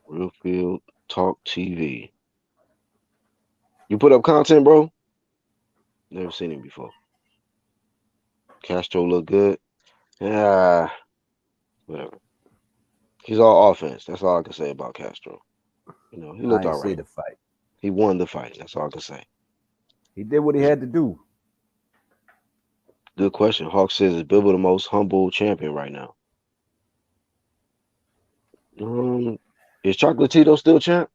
Real Field Talk TV. You put up content, bro? Never seen him before. Castro look good. Ah, whatever. He's all offense. That's all I can say about Castro. He I looked ain't all see right. the fight. He won the fight. That's all I can say. He did what he had to do. Good question. Hawk says is Bibble the most humble champion right now? Um, is Chocolatito still champ?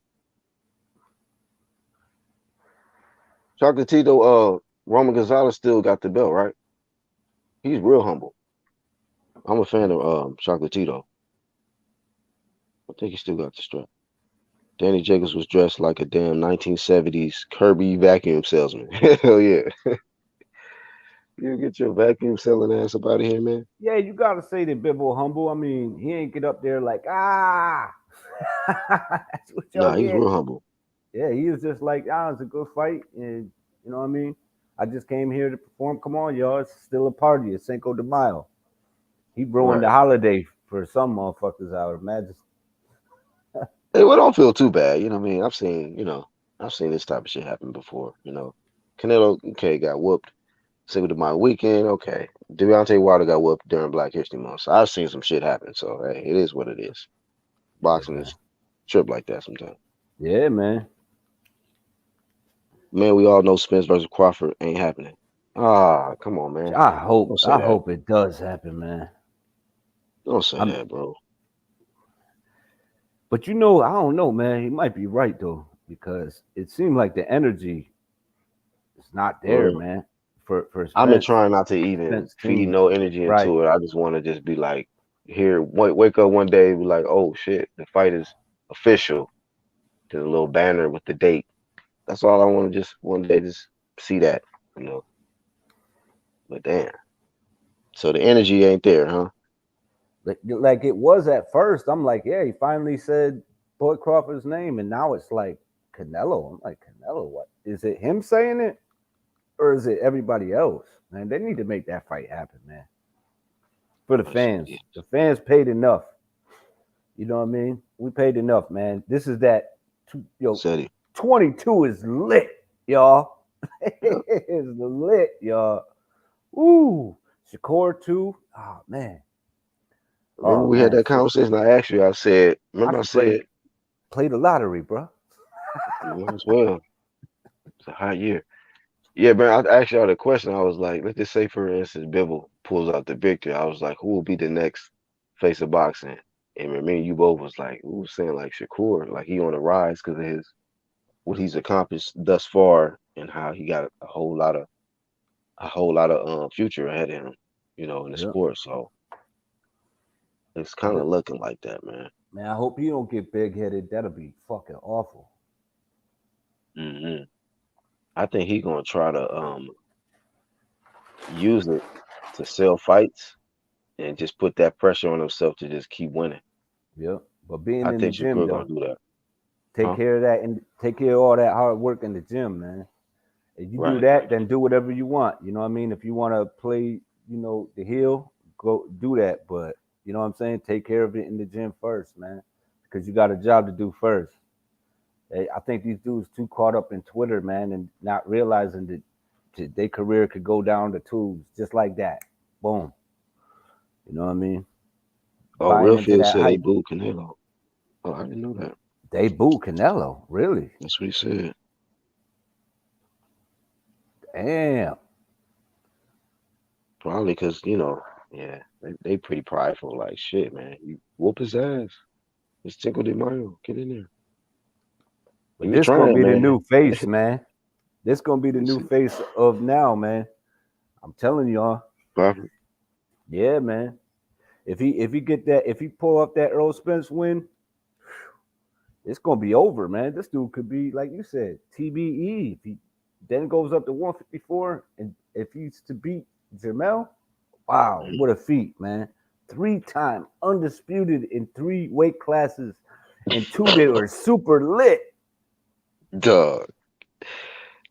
Chocolatito, Roman Gonzalez still got the belt, right? He's real humble. I'm a fan of Chocolatito. I think he still got the strap. Danny Jacobs was dressed like a damn 1970s Kirby vacuum salesman. Hell yeah. You get your vacuum selling ass up out of here, man. Yeah, you gotta say that Bivol humble. I mean, he ain't get up there like That's what y'all Nah, he's get. real humble. Yeah, he was just like it's a good fight, and you know what I mean. I just came here to perform. Come on, y'all, it's still a party. It's Cinco de Mayo. He ruined the Right. holiday for some motherfuckers. I would imagine. Hey, well, don't feel too bad. You know what I mean? I've seen this type of shit happen before. Canelo, okay, got whooped. Cinco de Mayo weekend, okay. Deontay Wilder got whooped during Black History Month. So I've seen some shit happen. So hey, it is what it is. Yeah, Boxing man. is trip like that sometimes. Yeah, man. Man, we all know Spence versus Crawford ain't happening. Ah, come on, man. I hope. Don't say I that. hope it does happen, man. Don't say I'm. that, bro. But I don't know, man. He might be right though, because it seemed like the energy is not there, Mm. man. For I've been Spence, trying not to even Spence feed team, no energy right? into it. I just want to just be like, here, wake up one day, be like, oh shit, the fight is official. There's a little banner with the date. That's all I want to just one day just see that, you know. But damn. So the energy ain't there, huh? Like it was at first. I'm like, yeah, he finally said Boyd Crawford's name, and now it's like Canelo. I'm like, Canelo, what is it? Him saying it, or is it everybody else? Man, they need to make that fight happen, man. For the Yeah. fans, the fans paid enough. You know what I mean? We paid enough, man. This is that. Said it. 22 is lit, y'all. Yeah. It is lit, y'all. Ooh, Shakur too. Oh man. Remember Oh we had man. that conversation. I asked you, I said, I remember I should play the lottery, bro. as well. It's a hot year. Yeah, man, I asked y'all the question. I was like, let's just say, for instance, Bivol pulls out the victory. I was like, who will be the next face of boxing? And me and you both was like, we were saying like Shakur, like he on the rise because of what he's accomplished thus far and how he got a whole lot of future ahead of him, in the Yeah. sport. So it's I kind of hope, looking like that, man. man. I hope you don't get big headed. That'll be fucking awful. hmm I think he gonna try to use it to sell fights and just put that pressure on himself to just keep winning. Yeah. But being I in the think gym Shakur gonna though, do that. take Huh? care of that and take care of all that hard work in the gym, man. If you do Right. that, then do whatever you want. You know what I mean? If you want to play, the heel, go do that. But you know what I'm saying? Take care of it in the gym first, man, because you got a job to do first. I think these dudes too caught up in Twitter, man, and not realizing that their career could go down the tubes just like that. Boom. You know what I mean? Oh, Buying Real into Field that said they hype. booed Canelo. Oh, I didn't know that. They booed Canelo, really? That's what he said. Damn. Probably because, yeah, they pretty prideful. Like, shit, man. You whoop his ass. It's Cinco de Mayo. Get in there. But He was this gonna trying, be the man. new face, man. This gonna be the It's new face of now, man. I'm telling y'all. Crawford. Yeah, man. If he pull up that Earl Spence win, it's gonna be over, man. This dude could be, like you said, TBE. If he then goes up to 154, and if he's to beat Jamal, wow, what a feat, man. 3-time undisputed in 3 weight classes and 2 that were super lit. Dog.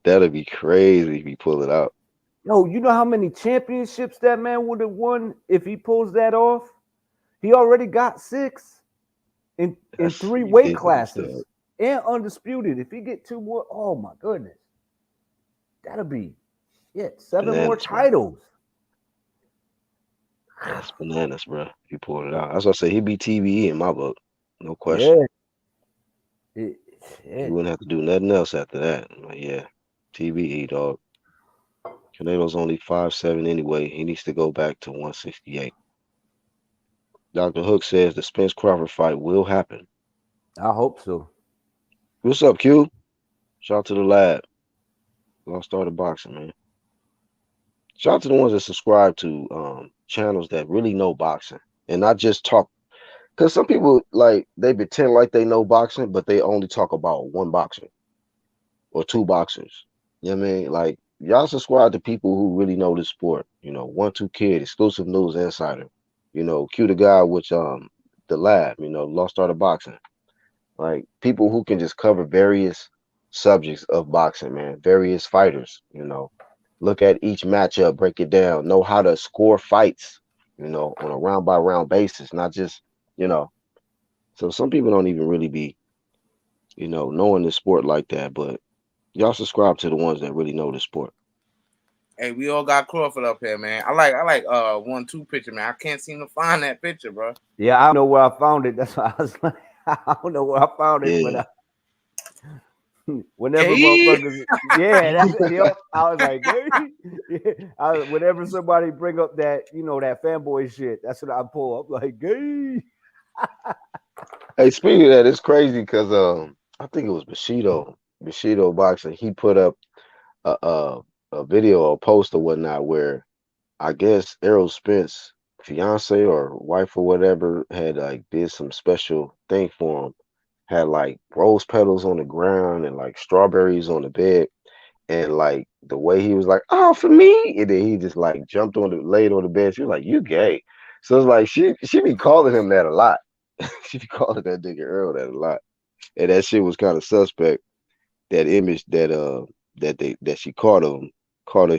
That'd be crazy if he pull it out. Yo, you know how many championships that man would have won if he pulls that off? He already got 6 in That's 3 weight ridiculous, dog. classes and undisputed. If he get 2 more, oh my goodness, that'll be 7 more Bananas, bro. titles. That's bananas, bro. If he pulled it out. That's what I say. He'd be TBE in my book. No question. Yeah, it, He shit. wouldn't have to do nothing else after that. I'm like, yeah, TBE, dog. Canelo's only 5'7" anyway. He needs to go back to 168. Dr. Hook says the Spence Crawford fight will happen. I hope so. What's up, Q? Shout out to the lab. Lost Art of Boxing, man. Shout out to the ones that subscribe to channels that really know boxing and not just talk. Because some people, like, they pretend like they know boxing, but they only talk about one boxer or two boxers. You know what I mean? Like, y'all subscribe to people who really know the sport. 1-2 Kid, Exclusive News Insider. Q the guy with the lab, Lost Art of Boxing. Like, people who can just cover various subjects of boxing, man. Various fighters. Look at each matchup, break it down, know how to score fights, on a round by round basis, not just, you know. So some people don't even really be, knowing the sport like that, but y'all subscribe to the ones that really know the sport. Hey, we all got Crawford up here, man. I like 1-2 picture, man. I can't seem to find that picture, bro. Yeah, I don't know where I found it. That's why I was like, I don't know where I found it, Yeah. but whenever Hey. motherfuckers, yeah, that's it. Yep. I was like, yeah. Whenever somebody bring up that, that fanboy shit, that's what I pull up. Like, gay. Hey, speaking of that, it's crazy because I think it was Bushido boxing. He put up a video or post or whatnot where I guess Errol Spence fiance or wife or whatever had like did some special thing for him. Had like rose petals on the ground and like strawberries on the bed. And like the way he was like, "Oh, for me," and then he just like jumped on the laid on the bed. She was like, "You gay?" So it's like she be calling him that a lot. She be calling that nigga Earl that a lot, and that shit was kind of suspect. That image that she caught of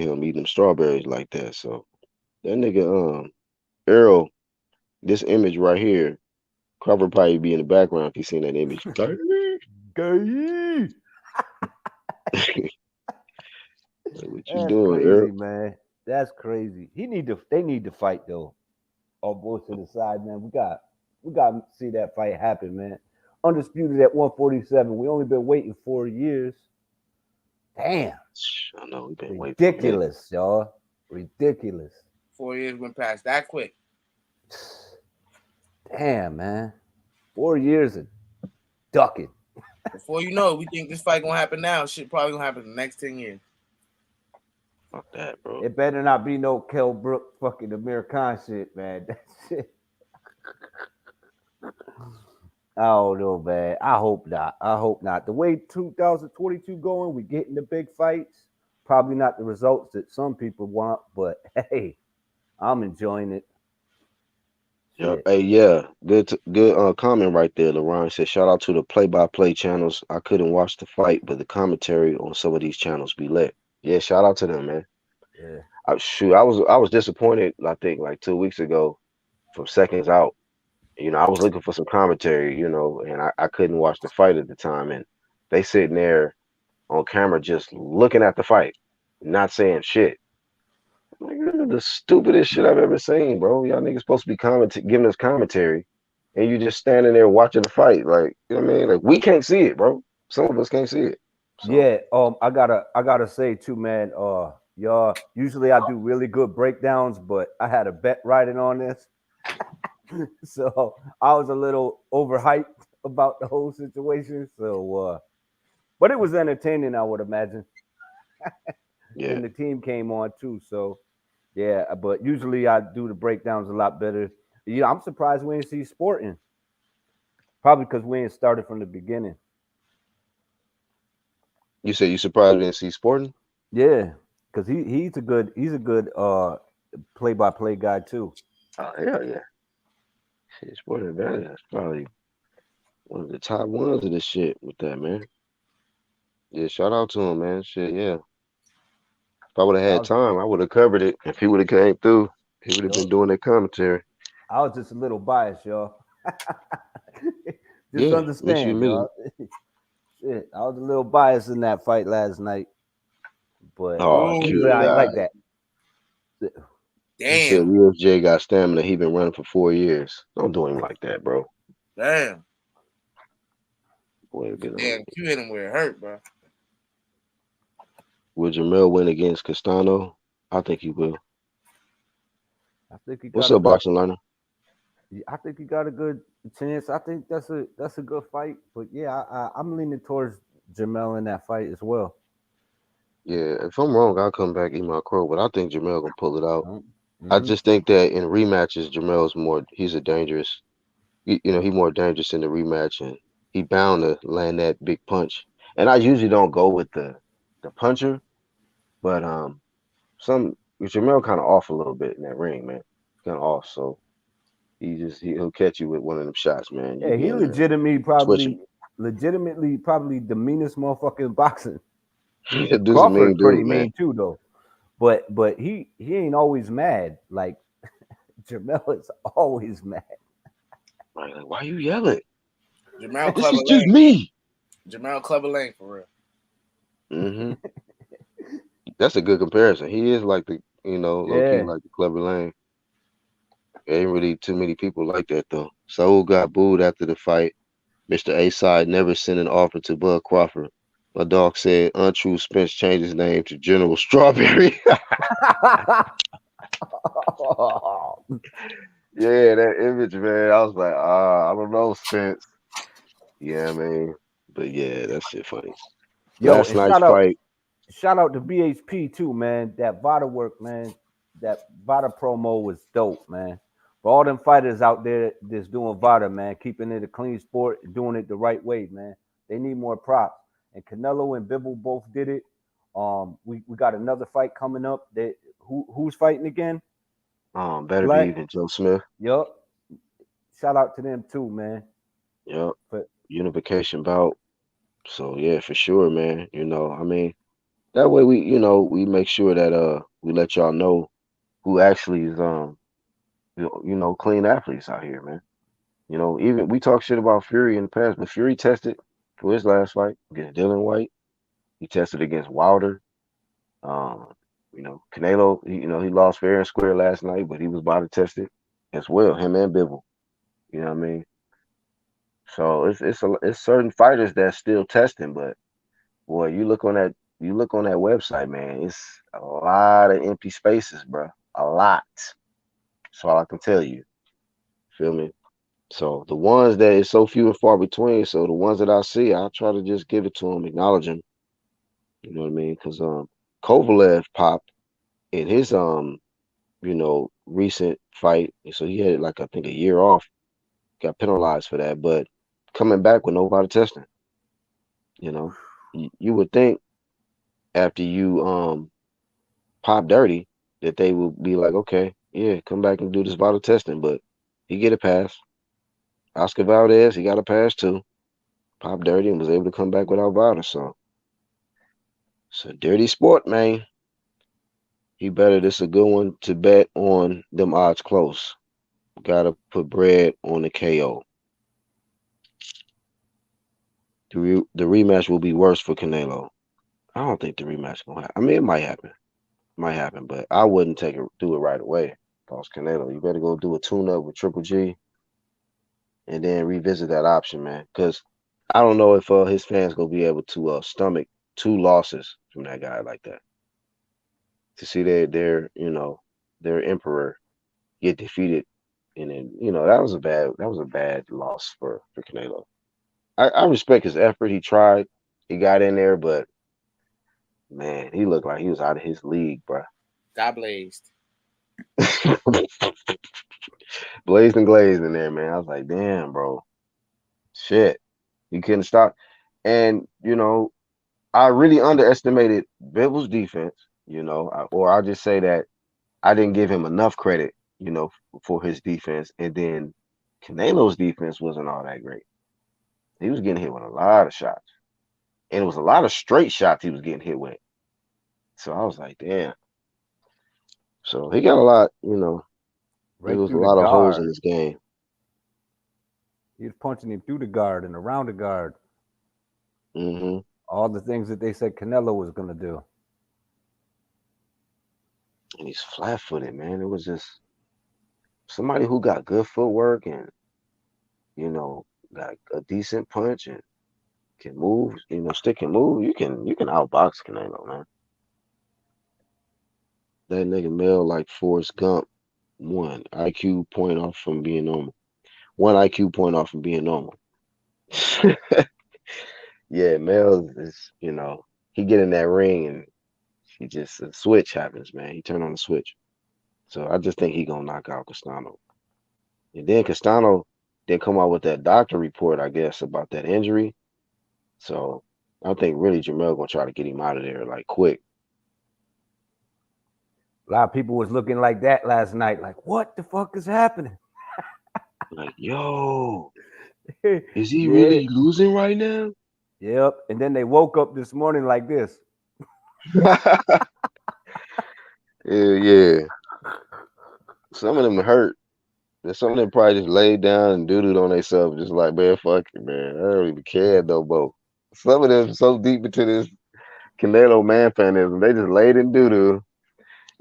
him eating them strawberries like that. So that nigga Earl, this image right here, Crawford probably be in the background if you seen that image. Gay. Like, what you That's doing, Earl? crazy, man. That's crazy. They need to fight though. On both to the side, man. We got to see that fight happen, man. Undisputed at 147. We only been waiting 4 years. Damn. I know we've been waiting for a minute. Ridiculous, y'all. Ridiculous. 4 years went past that quick. Damn, man. 4 years of ducking. Before you know it, we think this fight gonna happen now. Shit probably gonna happen in the next 10 years. Fuck that, bro. It better not be no Kell Brook fucking Amir Khan shit, man. That shit. I don't know, man. I hope not. I hope not. The way 2022 going, we getting the big fights. Probably not the results that some people want, but hey, I'm enjoying it. Yeah. Shit. Hey, yeah. Good comment right there. LaRon said, shout out to the play-by-play channels. I couldn't watch the fight, but the commentary on some of these channels be lit. Yeah, shout out to them, man. Yeah. I was disappointed, I think, like 2 weeks ago from Seconds Out. I was looking for some commentary, and I couldn't watch the fight at the time. And they sitting there on camera just looking at the fight, not saying shit. Like, this is the stupidest shit I've ever seen, bro. Y'all niggas supposed to be giving us commentary, and you just standing there watching the fight. Like, you know what I mean? Like, we can't see it, bro. Some of us can't see it. So, Yeah, I gotta say too, man. Y'all usually I do really good breakdowns, but I had a bet riding on this, so I was a little overhyped about the whole situation. So, but it was entertaining, I would imagine, yeah. and the team came on too. So, yeah, but usually I do the breakdowns a lot better. Yeah, I'm surprised we didn't see Sporting. Probably because we ain't started from the beginning. You said you surprised we didn't see Sporting? Yeah, because he's a good play by play guy too. Oh, hell yeah. Shit, Sporting Advantage. That's probably one of the top ones of this shit with that, man. Yeah, shout out to him, man. Shit, yeah. If I would have I had was, time, I would have covered it. If he would have came through, he would have been yo, doing that commentary. I was just a little biased, y'all. Just Yeah, what you understand, mean? y'all. Shit, I was a little biased in that fight last night, but Oh, usually good I ain't Ooh, God. like that. He said damn, UFJ got stamina. He been running for 4 years. Don't do him like that, bro. damn, Boy, get on. damn. You hit him where it hurt, bro. Will Jamel win against Castano? I think he will. I think he What's got a up, good. boxing learner? I think he got a good chance. I think that's a good fight. But yeah, I'm leaning towards Jamel in that fight as well. Yeah, if I'm wrong, I'll come back eat my crow. But I think Jamel gonna pull it out. I Mm-hmm. just think that in rematches, Jamel's more. He's a dangerous. He more dangerous in the rematch, and he bound to land that big punch. And I usually don't go with the puncher, but some Jamel kind of off a little bit in that ring, man. Kind of off, so he'll catch you with one of them shots, man. You Yeah, be he in there twitching. legitimately probably the meanest motherfucker in boxing. Dude's a mean Crawford's pretty dude, man. mean too, though. But he ain't always mad. Like Jamel is always mad. Like, why you yelling? Jamal This Clever is just Lane. me. Jamal Clever Lane for real. Hmm. That's a good comparison. He is like low key Yeah. like the Clever Lane. Ain't really too many people like that though. Saul got booed after the fight. Mr. A side never sent an offer to Bud Crawford. My dog said untrue Spence changed his name to General Strawberry. Yeah, that image, man. I was like, I don't know, Spence. Yeah, man. But yeah, that shit funny. Yo, Last and night's fight. shout out to BHP too, man. That Vada work, man. That Vada promo was dope, man. For all them fighters out there that's doing Vada, man, keeping it a clean sport, doing it the right way, man. They need more props. And Canelo and Bivol both did it. We got another fight coming up. That who's fighting again? Better be Black. even Joe Smith. Yup. Shout out to them too, man. Yep. But Unification bout. So yeah, for sure, man. I mean, that way we make sure that we let y'all know who actually is clean athletes out here, man. Even we talk shit about Fury in the past, but Fury tested for his last fight against Dylan White. He tested against Wilder. Um, Canelo, he lost fair and square last night, but he was body tested as well, him and Bivol. You know what I mean? So it's certain fighters that's still testing, but boy, you look on that website, man, it's a lot of empty spaces, bro. A lot. That's all I can tell you. Feel me? So the ones that is so few and far between, so the ones that I see, I try to just give it to them, acknowledge them. You know what I mean? Because Kovalev popped in his recent fight, so he had like I think a year off, got penalized for that, but coming back with nobody testing, you know, you would think after you pop dirty that they would be like, okay, yeah, come back and do this vital testing, but he get a pass. Oscar Valdez, he got a pass too. Pop dirty and was able to come back without vital, so it's a dirty sport, man. He better. This a good one to bet on them odds close. Gotta put bread on the KO. The rematch will be worse for Canelo. I don't think the rematch gonna happen. I mean, it might happen. might happen, but I wouldn't do it right away. If I was Canelo, you better go do a tune up with Triple G and then revisit that option, man. Because I don't know if his fans gonna be able to stomach two losses from that guy like that. To see their emperor get defeated, and then that was a bad loss for Canelo. I respect his effort. He tried, he got in there, but man, he looked like he was out of his league, bro. Got blazed. Blazed and glazed in there, man. I was like, damn, bro, shit, he couldn't stop. And I really underestimated Bivol's defense. Or I'll just say that I didn't give him enough credit, for his defense. And then Canelo's defense wasn't all that great. He was getting hit with a lot of shots, and it was a lot of straight shots he was getting hit with. So I was like, damn. So he got a lot, there Right was a through the lot of holes in guard. this game. He was punching him through the guard and around the guard. Hmm. All the things that they said Canelo was going to do. And he's flat-footed, man. It was just somebody who got good footwork and got a decent punch and can move, stick and move. You can outbox Canelo, man. That nigga Mel like Forrest Gump, one IQ point off from being normal. One IQ point off from being normal. Yeah, Mel is, he get in that ring and he just a switch happens, man. He turn on the switch. So I just think he gonna knock out Castano. And then Castano did come out with that doctor report, I guess, about that injury. So I think really Jamel gonna try to get him out of there like quick. A lot of people was looking like that last night. Like, what the fuck is happening? Like, yo, is he Yeah. really losing right now? Yep. And then they woke up this morning like this. Yeah. Some of them hurt. And some of them probably just laid down and doo-dooed on themselves, just like, man, fuck it, man. I don't even care no more. Some of them so deep into this Canelo man fanism, they just laid in doo-doo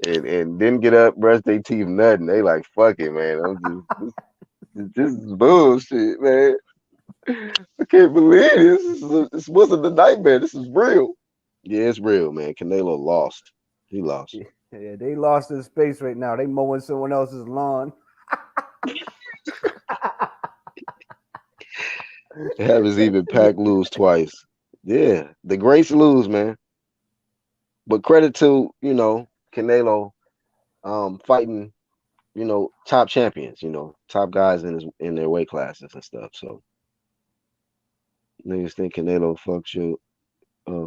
and didn't get up, brush their teeth, nothing. They like, fuck it, man. This is bullshit, man. I can't believe this wasn't a nightmare. This is real. Yeah, it's real, man. Canelo lost. He lost. Yeah, they lost their space right now. They mowing someone else's lawn. Haven't even Pack lose twice. Yeah, the greats lose, man. But credit to, Canelo fighting, top champions, top guys in their weight classes and stuff. So niggas think Canelo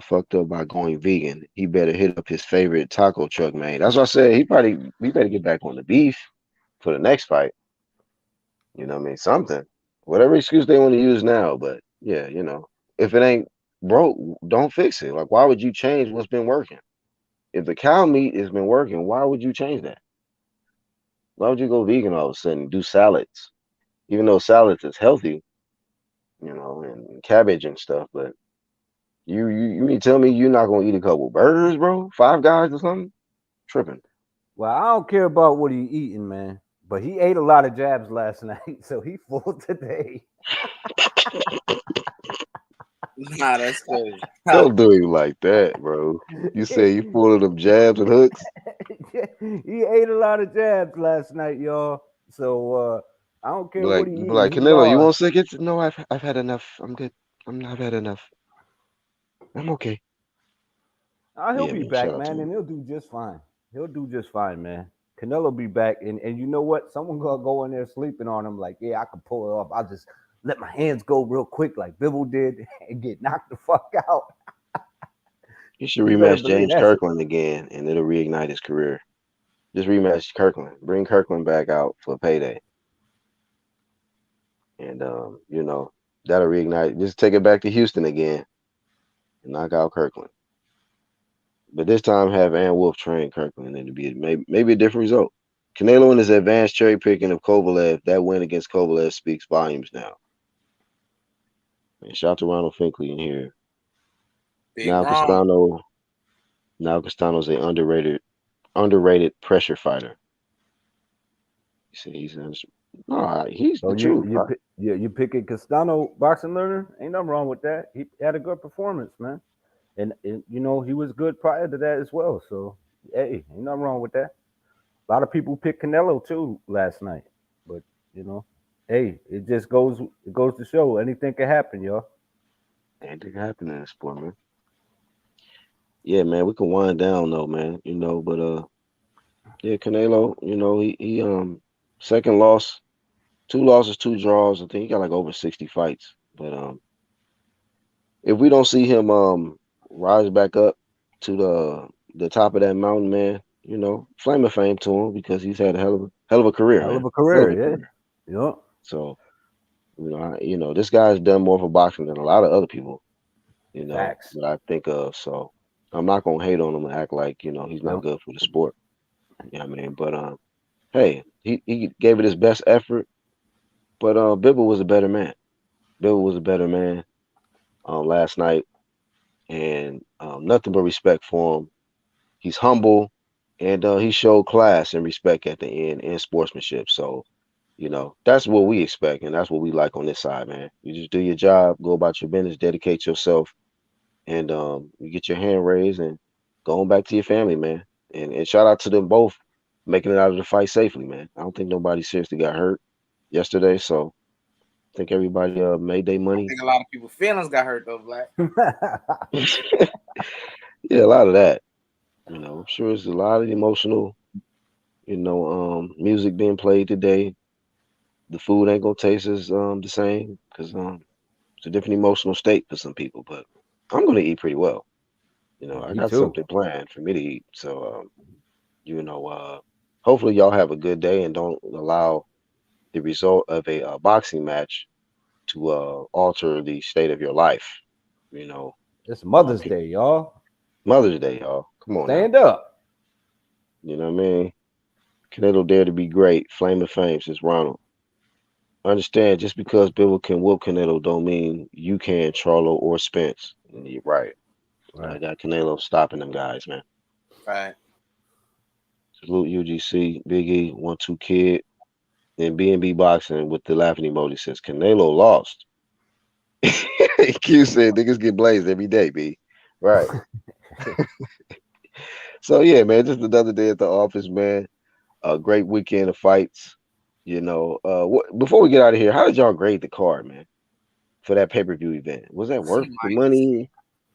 fucked up by going vegan. He better hit up his favorite taco truck, man. That's what I said. We better get back on the beef for the next fight. You know what I mean? Something. Whatever excuse they want to use now, but yeah, if it ain't broke, don't fix it. Like, why would you change what's been working? If the cow meat has been working, why would you change that? Why would you go vegan all of a sudden? Do salads, even though salads is healthy, and cabbage and stuff. But you mean tell me you're not gonna eat a couple burgers, bro? Five Guys or something? Tripping. Well, I don't care about what he eating, man. But he ate a lot of jabs last night, so he full today. Nah, that's crazy. Don't do him like that, bro. You say you full of them jabs and hooks. He ate a lot of jabs last night, y'all. So I don't care what he Be eating. like He Canelo, you lost. want seconds? No, I've had enough. I'm good. I've had enough. I'm okay. He'll Yeah, be man. Shout back, out to man, him. and he'll do just fine. He'll do just fine, man. Canelo be back, and you know what? Someone gonna go in there sleeping on him. Like, yeah, I can pull it off. I'll just let my hands go real quick, like Bivol did, and get knocked the fuck out. You should You better rematch believe James that's Kirkland again, and it'll reignite his career. Just rematch Kirkland. Bring Kirkland back out for payday, and that'll reignite. Just take it back to Houston again and knock out Kirkland. But this time have Ann Wolf train Kirkland, and it'll be maybe a different result. Canelo and his advanced cherry picking of Kovalev. That win against Kovalev speaks volumes now. And shout out to Ronald Finkley in here. Big Now wrong. Castano. Now Castano's a underrated underrated pressure fighter. You see, he's So the truth. you picking Castano boxing learner? Ain't nothing wrong with that. He had a good performance, man, and you know he was good prior to that as well. So hey, ain't nothing wrong with that. A lot of people picked Canelo too last night, but you know, hey, it goes to show anything can happen, y'all. Anything happen in the sport, man. Yeah, man, we can wind down though, man. But yeah, Canelo, he second loss, two losses, two draws. I think he got like over 60 fights. But if we don't see him rise back up to the top of that mountain, man, flame of fame to him because he's had a hell of a career, Hell of man. a Hell of career, a yeah. career. Yep. So, this guy's done more for boxing than a lot of other people, Facts. that I think of. So I'm not gonna hate on him and act like, he's not Yep. good for the sport. You know what I mean? But hey, he gave it his best effort. But Bivol was a better man. Bivol was a better man last night, and nothing but respect for him. He's humble, and he showed class and respect at the end and sportsmanship. So, that's what we expect, and that's what we like on this side, man. You just do your job, go about your business, dedicate yourself, and you get your hand raised and go on back to your family, man. And shout out to them both making it out of the fight safely, man. I don't think nobody seriously got hurt yesterday, so I think everybody made their I money. think a lot of people's feelings got hurt though, Black. Yeah, a lot of that. I'm sure it's a lot of emotional, music being played today. The food ain't gonna taste as the same because it's a different emotional state for some people. But I'm gonna eat pretty well. I Me got too. something planned for me to eat. So you know, hopefully y'all have a good day and don't allow the result of a boxing match to alter the state of your life. You know, It's Mother's Day, y'all. Mother's Day, y'all. Come on now. Stand up. You know what I mean? Canelo dare to be great. Flame of fame, says Ronald. Understand, just because Bivol can whoop Canelo don't mean you can Charlo or Spence. And you're right. I Right. got Canelo stopping them guys, man. Right. Salute UGC, Big E, 1-2 Kid, and B&B Boxing with the laughing emoji says Canelo lost. Q said niggas get blazed every day, B. Right. So yeah, man, just another day at the office, man. A great weekend of fights. Before we get out of here, how did y'all grade the card, man, for that pay-per-view event? Was that C worth the minus. money?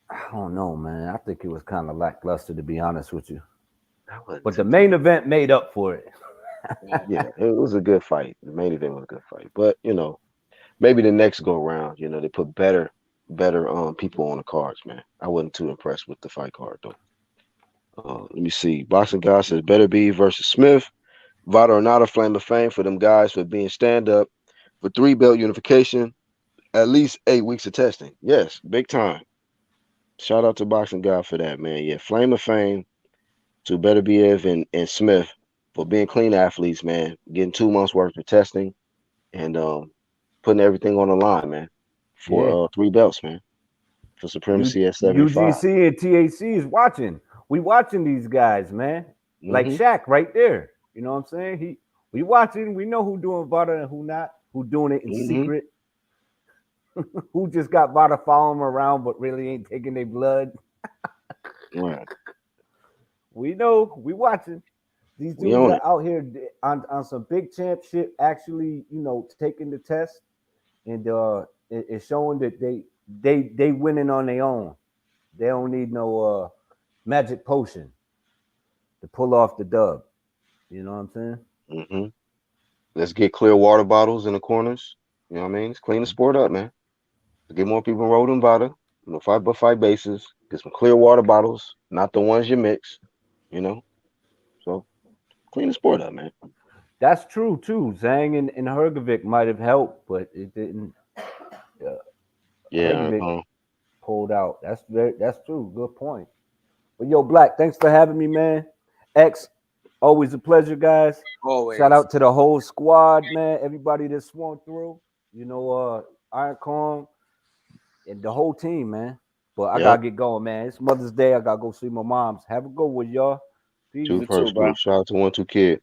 I don't know, man. I think it was kind of lackluster, to be honest with you. That wasn't But the too main bad. event made up for it. Yeah. Yeah, it was a good fight. The main event was a good fight. But, maybe the next go round, they put better people on the cards, man. I wasn't too impressed with the fight card though. Let me see. Boxing guy says better be versus Smith. Vada or not a flame of fame for them guys for being stand up for 3-belt unification, at least 8 weeks of testing. Yes, big time. Shout out to boxing guy for that, man. Yeah, flame of fame to Better Bev and Smith for being clean athletes, man. Getting 2 months worth of testing and putting everything on the line, man, Yeah. for 3 belts, man, for supremacy at 75. UGC and THC is watching. We watching these guys, man. Like Hmm. Shaq right there. You know what I'm saying? We watching. We know who doing Vada and who not. Who doing it in Hmm. secret. Who just got Vada following them around, but really ain't taking their blood. Right. We know. We watching. These We dudes own are it. out here on some big championship, actually, taking the test, and it's showing that they winning on their own. They don't need no magic potion to pull off the dub. You know what I'm saying? Hmm. Let's get clear water bottles in the corners. You know what I mean? Let's clean the sport up, man. Let's get more people rolling Vada. Fight but fight bases. Get some clear water bottles, not the ones you mix. You know, so clean the sport up, man. That's true too. Zhang and Hergovic might have helped, but it didn't. Uh, Yeah. Hergovic pulled out. That's true. Good point. But yo, Black, thanks for having me, man. X, always a pleasure, guys. Shout Always. out to the whole squad, man. Everybody that swung through. Iron Corn and the whole team, man. But I Yep. gotta get going, man. It's Mother's Day. I gotta go see my moms. Have a good one, y'all. Peace Two to two, first bro. group. Shout out to 1-2 Kid.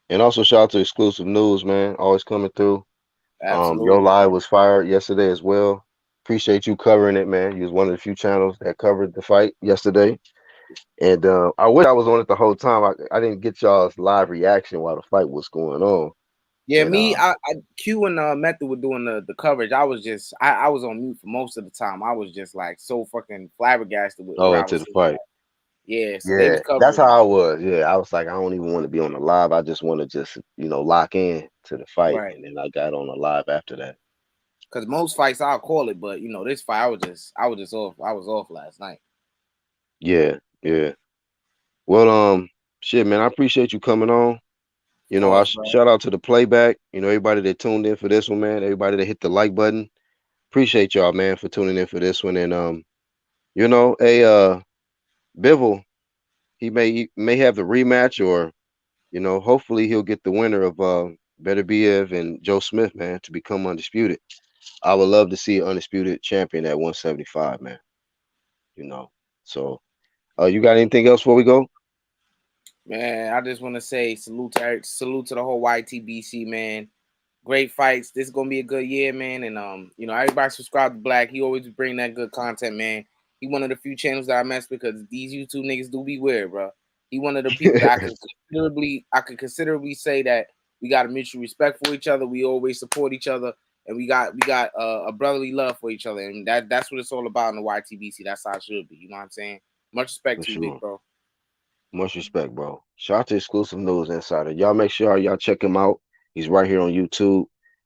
And also shout out to Exclusive News, man. Always coming through. Your Absolutely. live was fired yesterday as well. Appreciate you covering it, man. You was one of the few channels that covered the fight yesterday. And I wish I was on it the whole time. I didn't get y'all's live reaction while the fight was going on. Yeah, And me, I Q and Method were doing the coverage. I was just I was on mute for most of the time. I was just like so fucking flabbergasted with oh, where I into was the sitting fight. at. Yeah, so they Yeah, was that's covering how I was. Yeah, I was like, I don't even want to be on the live. I just want to just, lock in to the fight. right. And then I got on the live after that. Because most fights I'll call it, but this fight I was just off. I was off last night. Yeah, yeah. Well, shit, man, I appreciate you coming on. Of I course, bro. shout out to the playback. Everybody that tuned in for this one, man. Everybody that hit the like button. Appreciate y'all, man, for tuning in for this one. And hey, Bivol, he may have the rematch, or hopefully he'll get the winner of Better Biev and Joe Smith, man, to become undisputed. I would love to see an undisputed champion at 175, man. So you got anything else before we go? Man, I just want to say salute to Eric, salute to the whole YTBC, man. Great fights. This is gonna be a good year, man. And everybody subscribe to Black. He always bring that good content, man. He one of the few channels that I mess with because these YouTube niggas do be weird, bro. He one of the people that I could considerably say that we got a mutual respect for each other. We always support each other, and we got a brotherly love for each other, and that's what it's all about in the YTBC. That's how it should be. You know what I'm saying? Much respect For to you, big sure. bro. Much respect, bro. Shout out to Exclusive News Insider. Y'all make sure y'all check him out. He's right here on YouTube.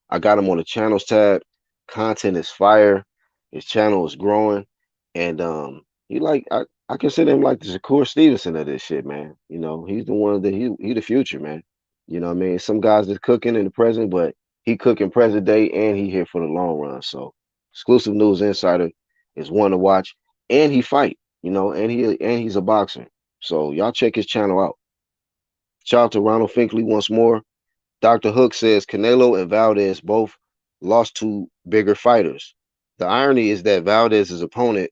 I got him on the channels tab. Content is fire. His channel is growing. And I consider him like the Shakur Stevenson of this shit, man. He's the one that he the future, man. You know what I mean? Some guys that's cooking in the present, but he cooking present day and he here for the long run. So Exclusive News Insider is one to watch. And he fight, and he's a boxer. So y'all check his channel out. Shout out to Ronald Finkley once more. Dr. Hook says Canelo and Valdez both lost to bigger fighters. The irony is that Valdez's opponent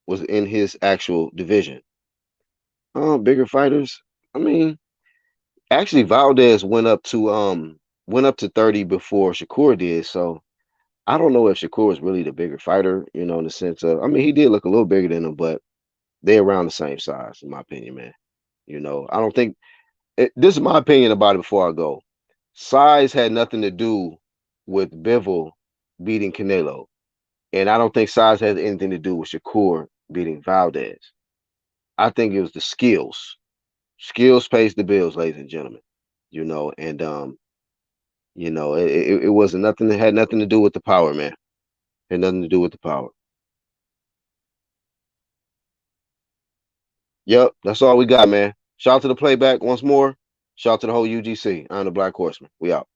was in his actual division. Bigger fighters. I mean, actually Valdez went up to 30 before Shakur did. So I don't know if Shakur is really the bigger fighter, in the sense of, I mean, he did look a little bigger than him, but they're around the same size, in my opinion, man. I don't think this is my opinion about it before I go. Size had nothing to do with Bivol beating Canelo. And I don't think size has anything to do with Shakur beating Valdez. I think it was the skills. Skills pays the bills, ladies and gentlemen. And it wasn't nothing that had nothing to do with the power, man. Had nothing to do with the power. Yep, that's all we got, man. Shout out to the playback once more. Shout out to the whole UGC. I'm the Black Horseman. We out.